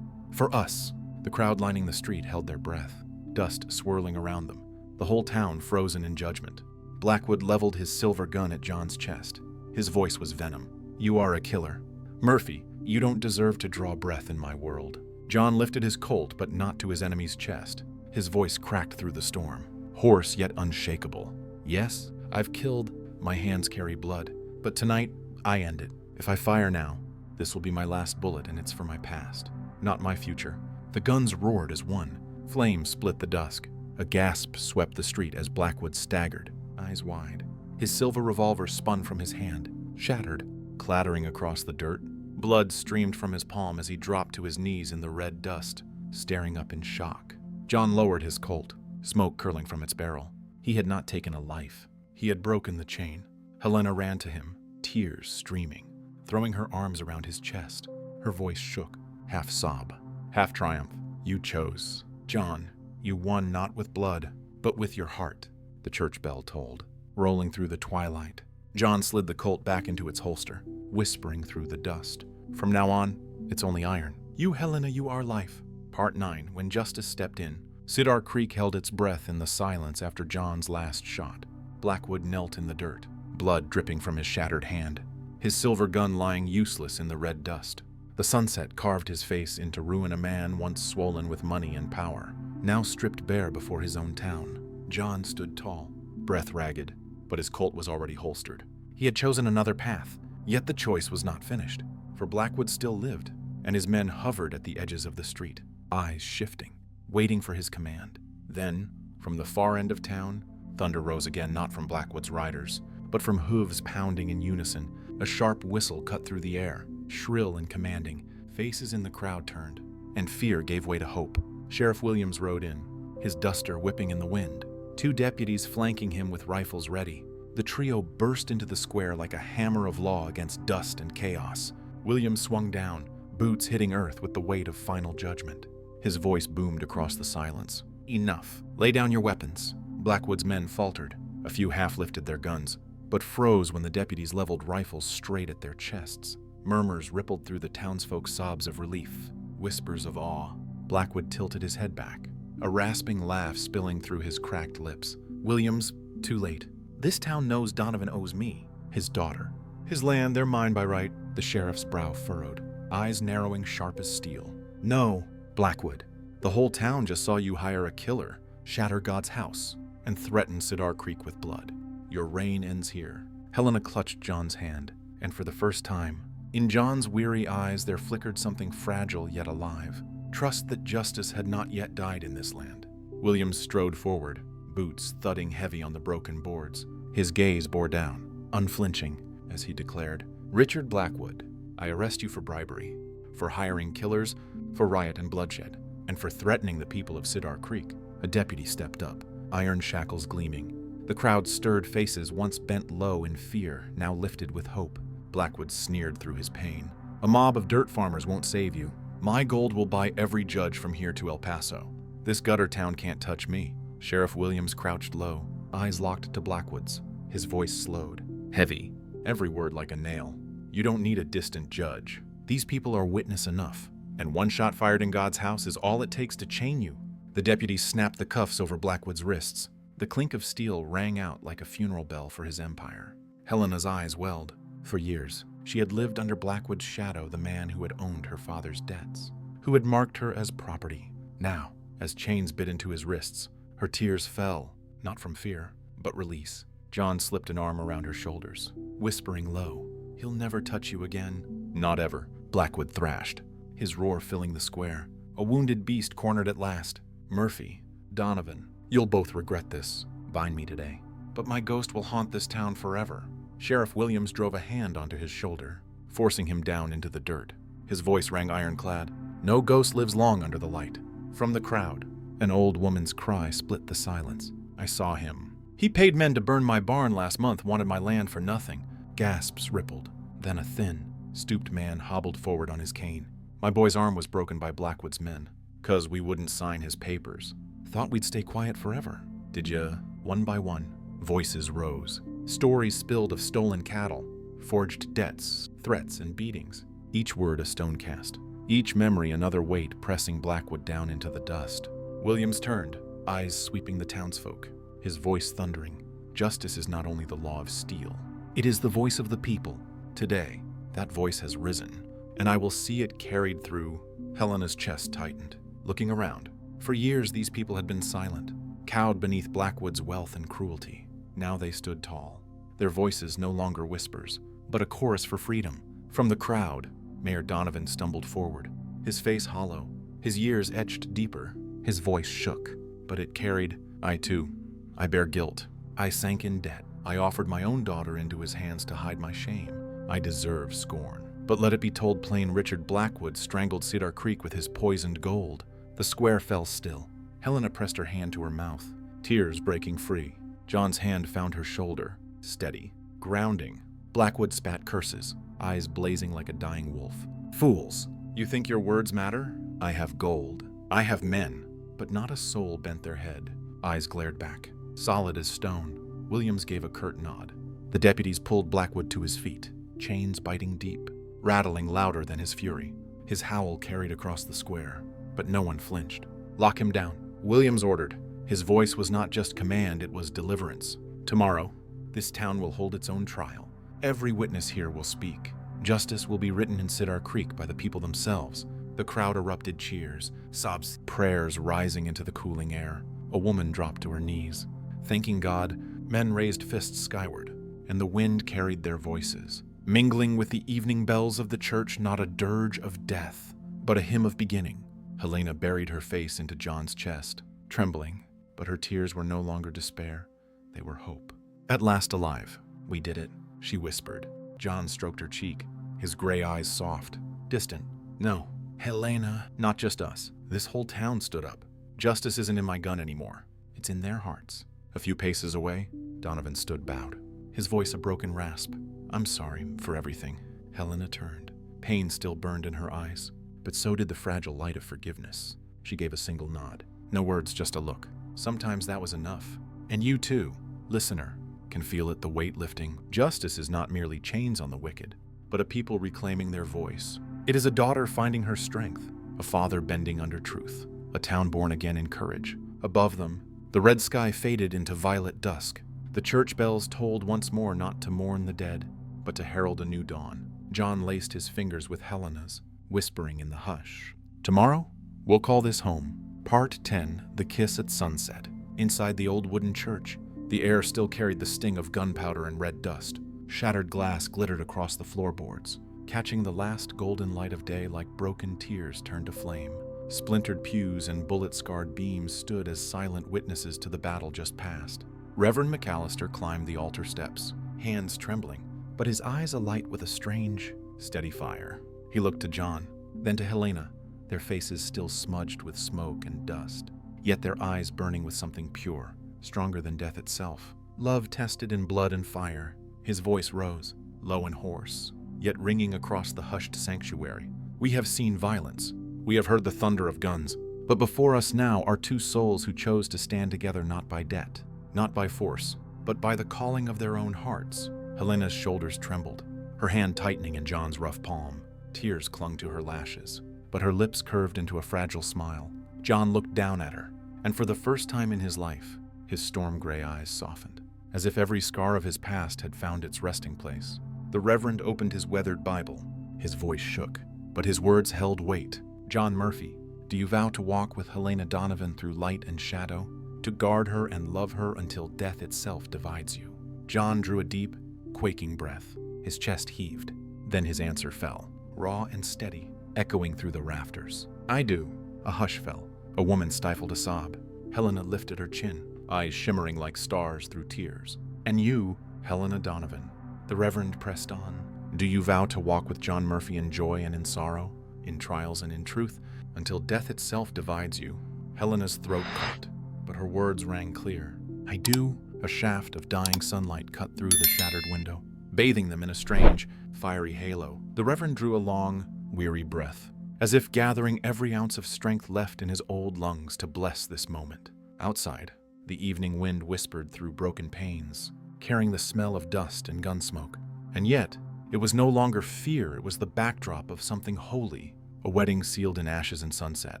for us. The crowd lining the street held their breath, dust swirling around them, the whole town frozen in judgment. Blackwood leveled his silver gun at John's chest. His voice was venom. You are a killer. Murphy, you don't deserve to draw breath in my world. John lifted his Colt, but not to his enemy's chest. His voice cracked through the storm, hoarse yet unshakable. Yes, I've killed. My hands carry blood. But tonight, I end it. If I fire now, this will be my last bullet, and it's for my past, not my future. The guns roared as one. Flames split the dusk. A gasp swept the street as Blackwood staggered, eyes wide. His silver revolver spun from his hand, shattered, clattering across the dirt. Blood streamed from his palm as he dropped to his knees in the red dust, staring up in shock. John lowered his Colt, smoke curling from its barrel. He had not taken a life. He had broken the chain. Helena ran to him, tears streaming, throwing her arms around his chest. Her voice shook, half sob, half triumph. You chose. John, you won not with blood, but with your heart. The church bell tolled, rolling through the twilight. John slid the Colt back into its holster, whispering through the dust. From now on, it's only iron. You, Helena, you are life. Part 9, when justice stepped in. Cedar Creek held its breath in the silence after John's last shot. Blackwood knelt in the dirt, blood dripping from his shattered hand, his silver gun lying useless in the red dust. The sunset carved his face into ruin, a man once swollen with money and power, now stripped bare before his own town. John stood tall, breath ragged, but his Colt was already holstered. He had chosen another path, yet the choice was not finished, for Blackwood still lived, and his men hovered at the edges of the street, eyes shifting, waiting for his command. Then, from the far end of town, thunder rose again, not from Blackwood's riders, but from hooves pounding in unison. A sharp whistle cut through the air, shrill and commanding. Faces in the crowd turned, and fear gave way to hope. Sheriff Williams rode in, his duster whipping in the wind, 2 deputies flanking him with rifles ready. The trio burst into the square like a hammer of law against dust and chaos. Williams swung down, boots hitting earth with the weight of final judgment. His voice boomed across the silence. Enough. Lay down your weapons. Blackwood's men faltered. A few half lifted their guns, but froze when the deputies leveled rifles straight at their chests. Murmurs rippled through the townsfolk's sobs of relief, whispers of awe. Blackwood tilted his head back, a rasping laugh spilling through his cracked lips. Williams, too late. This town knows Donovan owes me, his daughter. His land, they're mine by right. The sheriff's brow furrowed, eyes narrowing sharp as steel. No, Blackwood. The whole town just saw you hire a killer, shatter God's house, and threaten Cedar Creek with blood. Your reign ends here. Helena clutched John's hand, and for the first time, in John's weary eyes there flickered something fragile yet alive. Trust that justice had not yet died in this land. Williams strode forward, boots thudding heavy on the broken boards. His gaze bore down, unflinching, as he declared, Richard Blackwood, I arrest you for bribery, for hiring killers, for riot and bloodshed, and for threatening the people of Cedar Creek. A deputy stepped up, iron shackles gleaming. The crowd stirred faces once bent low in fear, now lifted with hope. Blackwood sneered through his pain. A mob of dirt farmers won't save you. My gold will buy every judge from here to El Paso. This gutter town can't touch me. Sheriff Williams crouched low, eyes locked to Blackwood's. His voice slowed, heavy, every word like a nail. You don't need a distant judge. These people are witness enough, and one shot fired in God's house is all it takes to chain you. The deputy snapped the cuffs over Blackwood's wrists. The clink of steel rang out like a funeral bell for his empire. Helena's eyes welled. For years, she had lived under Blackwood's shadow, the man who had owned her father's debts, who had marked her as property. Now, as chains bit into his wrists, her tears fell, not from fear, but release. John slipped an arm around her shoulders, whispering low, "He'll never touch you again." "Not ever," Blackwood thrashed, his roar filling the square. A wounded beast cornered at last. "Murphy, Donovan, you'll both regret this. Bind me today. But my ghost will haunt this town forever." Sheriff Williams drove a hand onto his shoulder, forcing him down into the dirt. His voice rang ironclad. "No ghost lives long under the light." From the crowd, an old woman's cry split the silence. "I saw him. He paid men to burn my barn last month, wanted my land for nothing." Gasps rippled. Then a thin, stooped man hobbled forward on his cane. "My boy's arm was broken by Blackwood's men, 'cause we wouldn't sign his papers. Thought we'd stay quiet forever. Did ya?" One by one, voices rose. Stories spilled of stolen cattle, forged debts, threats, and beatings. Each word a stone cast. Each memory another weight pressing Blackwood down into the dust. Williams turned, eyes sweeping the townsfolk, his voice thundering. Justice is not only the law of steel. It is the voice of the people. Today, that voice has risen, and I will see it carried through. Helena's chest tightened, looking around. For years, these people had been silent, cowed beneath Blackwood's wealth and cruelty. Now they stood tall, their voices no longer whispers, but a chorus for freedom. From the crowd, Mayor Donovan stumbled forward, his face hollow, his years etched deeper. His voice shook, but it carried, "I too, I bear guilt. I sank in debt. I offered my own daughter into his hands to hide my shame. I deserve scorn. But let it be told plain, Richard Blackwood strangled Cedar Creek with his poisoned gold." The square fell still. Helena pressed her hand to her mouth, tears breaking free. John's hand found her shoulder, steady, grounding. Blackwood spat curses, eyes blazing like a dying wolf. "Fools! You think your words matter? I have gold. I have men." But not a soul bent their head. Eyes glared back, solid as stone. Williams gave a curt nod. The deputies pulled Blackwood to his feet, chains biting deep, rattling louder than his fury. His howl carried across the square, but no one flinched. "Lock him down," Williams ordered. His voice was not just command, it was deliverance. "Tomorrow, this town will hold its own trial. Every witness here will speak. Justice will be written in Cedar Creek by the people themselves." The crowd erupted cheers, sobs, prayers rising into the cooling air. A woman dropped to her knees. Thanking God, men raised fists skyward, and the wind carried their voices. Mingling with the evening bells of the church, not a dirge of death, but a hymn of beginning. Helena buried her face into John's chest, trembling, but her tears were no longer despair. They were hope. "At last alive. We did it," she whispered. John stroked her cheek, his gray eyes soft, distant. "No, Helena, not just us. This whole town stood up. Justice isn't in my gun anymore. It's in their hearts." A few paces away, Donovan stood bowed, his voice a broken rasp. "I'm sorry for everything." Helena turned. Pain still burned in her eyes, but so did the fragile light of forgiveness. She gave a single nod. No words, just a look. Sometimes that was enough. And you too, listener, can feel it, the weight lifting. Justice is not merely chains on the wicked, but a people reclaiming their voice. It is a daughter finding her strength, a father bending under truth, a town born again in courage. Above them, the red sky faded into violet dusk. The church bells tolled once more, not to mourn the dead, but to herald a new dawn. John laced his fingers with Helena's, whispering in the hush. "Tomorrow, we'll call this home." Part 10, The Kiss at Sunset. Inside the old wooden church, the air still carried the sting of gunpowder and red dust. Shattered glass glittered across the floorboards, catching the last golden light of day like broken tears turned to flame. Splintered pews and bullet-scarred beams stood as silent witnesses to the battle just past. Reverend McAllister climbed the altar steps, hands trembling, but his eyes alight with a strange, steady fire. He looked to John, then to Helena, their faces still smudged with smoke and dust, yet their eyes burning with something pure, stronger than death itself. Love tested in blood and fire. His voice rose, low and hoarse, yet ringing across the hushed sanctuary. We have seen violence. We have heard the thunder of guns. But before us now are two souls who chose to stand together not by debt, not by force, but by the calling of their own hearts. Helena's shoulders trembled, her hand tightening in John's rough palm. Tears clung to her lashes, but her lips curved into a fragile smile. John looked down at her, and for the first time in his life, his storm-gray eyes softened, as if every scar of his past had found its resting place. The Reverend opened his weathered Bible. His voice shook, but his words held weight. John Murphy, do you vow to walk with Helena Donovan through light and shadow, to guard her and love her until death itself divides you? John drew a deep, quaking breath. His chest heaved. Then his answer fell, raw and steady, echoing through the rafters. I do. A hush fell. A woman stifled a sob. Helena lifted her chin, eyes shimmering like stars through tears. And you, Helena Donovan. The Reverend pressed on. Do you vow to walk with John Murphy in joy and in sorrow, in trials and in truth, until death itself divides you? Helena's throat caught, but her words rang clear. I do. A shaft of dying sunlight cut through the shattered window, bathing them in a strange, fiery halo. The Reverend drew a long, weary breath, as if gathering every ounce of strength left in his old lungs to bless this moment. Outside, the evening wind whispered through broken panes, carrying the smell of dust and gun smoke. And yet, it was no longer fear, it was the backdrop of something holy, a wedding sealed in ashes and sunset.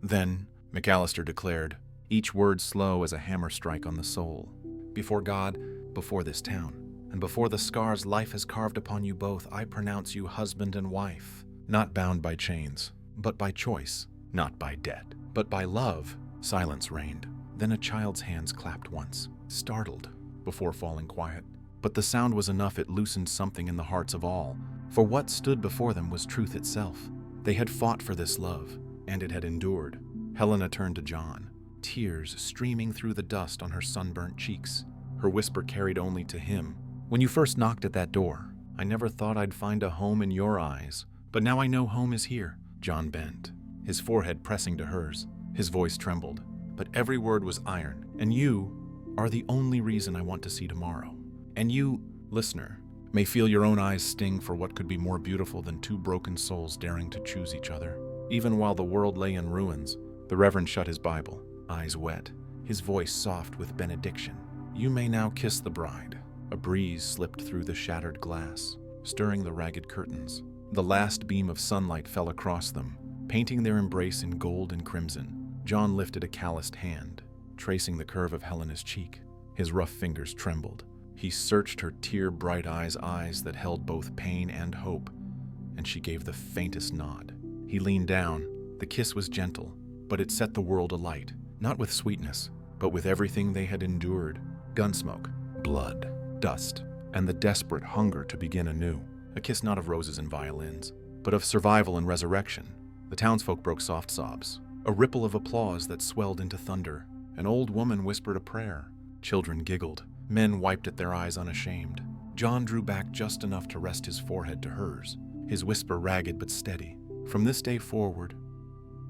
Then, McAllister declared, each word slow as a hammer strike on the soul. Before God, before this town, and before the scars life has carved upon you both, I pronounce you husband and wife, not bound by chains, but by choice, not by debt, but by love. Silence reigned. Then a child's hands clapped once, startled, before falling quiet. But the sound was enough, it loosened something in the hearts of all, for what stood before them was truth itself. They had fought for this love, and it had endured. Helena turned to John, tears streaming through the dust on her sunburnt cheeks. Her whisper carried only to him. When you first knocked at that door, I never thought I'd find a home in your eyes, but now I know home is here. John bent, his forehead pressing to hers. His voice trembled, but every word was iron. And you are the only reason I want to see tomorrow. And you, listener, may feel your own eyes sting for what could be more beautiful than two broken souls daring to choose each other. Even while the world lay in ruins, the Reverend shut his Bible, eyes wet, his voice soft with benediction. You may now kiss the bride. A breeze slipped through the shattered glass, stirring the ragged curtains. The last beam of sunlight fell across them, painting their embrace in gold and crimson. John lifted a calloused hand, tracing the curve of Helena's cheek. His rough fingers trembled. He searched her tear-bright eyes that held both pain and hope, and she gave the faintest nod. He leaned down. The kiss was gentle, but it set the world alight, not with sweetness, but with everything they had endured. Gunsmoke, blood, dust, and the desperate hunger to begin anew. A kiss not of roses and violins, but of survival and resurrection. The townsfolk broke soft sobs, a ripple of applause that swelled into thunder. An old woman whispered a prayer. Children giggled. Men wiped at their eyes unashamed. John drew back just enough to rest his forehead to hers, his whisper ragged but steady. From this day forward,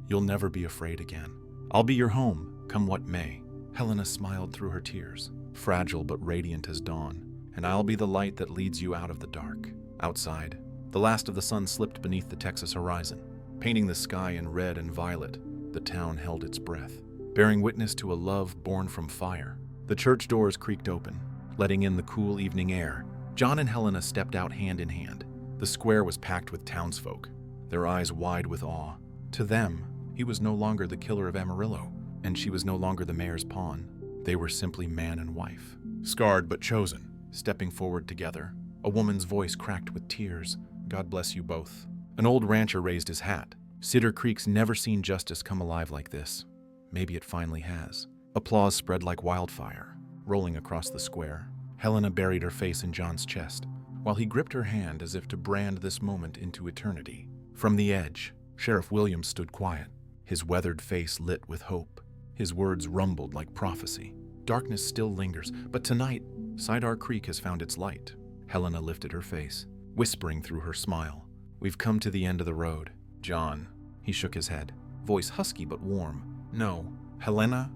you'll never be afraid again. I'll be your home, come what may. Helena smiled through her tears, fragile but radiant as dawn. And I'll be the light that leads you out of the dark. Outside, the last of the sun slipped beneath the Texas horizon, painting the sky in red and violet. The town held its breath, bearing witness to a love born from fire. The church doors creaked open, letting in the cool evening air. John and Helena stepped out hand in hand. The square was packed with townsfolk, their eyes wide with awe. To them, he was no longer the killer of Amarillo, and she was no longer the mayor's pawn. They were simply man and wife, scarred but chosen, stepping forward together. A woman's voice cracked with tears. God bless you both. An old rancher raised his hat. Cedar Creek's never seen justice come alive like this. Maybe it finally has. Applause spread like wildfire, rolling across the square. Helena buried her face in John's chest, while he gripped her hand as if to brand this moment into eternity. From the edge, Sheriff Williams stood quiet, his weathered face lit with hope. His words rumbled like prophecy. Darkness still lingers, but tonight, Cedar Creek has found its light. Helena lifted her face, whispering through her smile. We've come to the end of the road. John, he shook his head, voice husky but warm. No, Helena,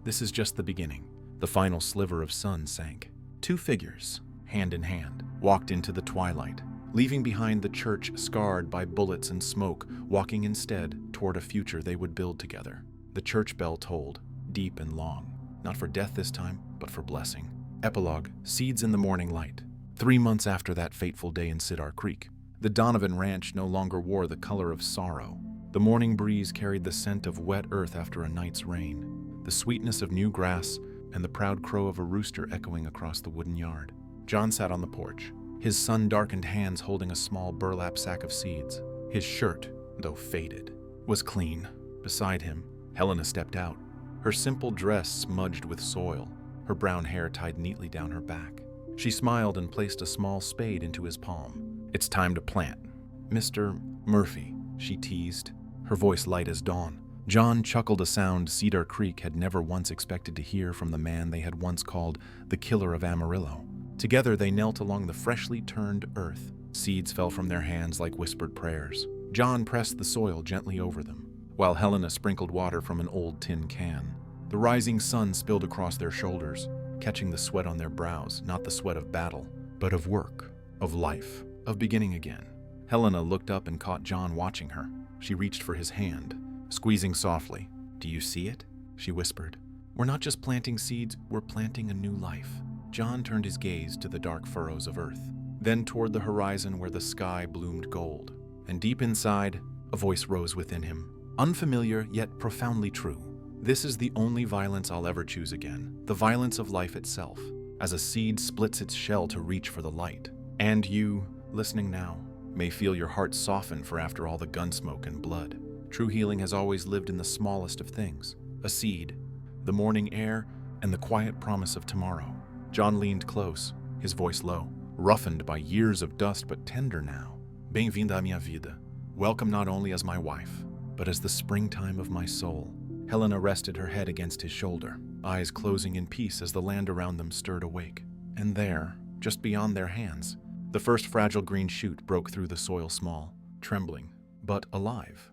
this is just the beginning. The final sliver of sun sank. Two figures, hand in hand, walked into the twilight, leaving behind the church scarred by bullets and smoke, walking instead toward a future they would build together. The church bell tolled, deep and long, not for death this time, but for blessing. Epilogue, Seeds in the Morning Light. 3 months after that fateful day in Cedar Creek, the Donovan Ranch no longer wore the color of sorrow. The morning breeze carried the scent of wet earth after a night's rain, the sweetness of new grass, and the proud crow of a rooster echoing across the wooden yard. John sat on the porch, his sun-darkened hands holding a small burlap sack of seeds. His shirt, though faded, was clean. Beside him, Helena stepped out, her simple dress smudged with soil, her brown hair tied neatly down her back. She smiled and placed a small spade into his palm. "It's time to plant." "Mr. Murphy," she teased, her voice light as dawn. John chuckled, a sound Cedar Creek had never once expected to hear from the man they had once called the killer of Amarillo. Together they knelt along the freshly turned earth. Seeds fell from their hands like whispered prayers. John pressed the soil gently over them, while Helena sprinkled water from an old tin can. The rising sun spilled across their shoulders, catching the sweat on their brows, not the sweat of battle, but of work, of life, of beginning again. Helena looked up and caught John watching her. She reached for his hand, squeezing softly. "Do you see it?" she whispered. "We're not just planting seeds, we're planting a new life." John turned his gaze to the dark furrows of earth, then toward the horizon where the sky bloomed gold. And deep inside, a voice rose within him, unfamiliar yet profoundly true. "This is the only violence I'll ever choose again, the violence of life itself, as a seed splits its shell to reach for the light. And you, listening now, may feel your heart soften for after all the gunsmoke and blood. True healing has always lived in the smallest of things, a seed, the morning air, and the quiet promise of tomorrow." John leaned close, his voice low, roughened by years of dust but tender now. "Bem-vinda à minha vida. Welcome not only as my wife, but as the springtime of my soul." Helena rested her head against his shoulder, eyes closing in peace as the land around them stirred awake. And there, just beyond their hands, the first fragile green shoot broke through the soil, small, trembling, but alive.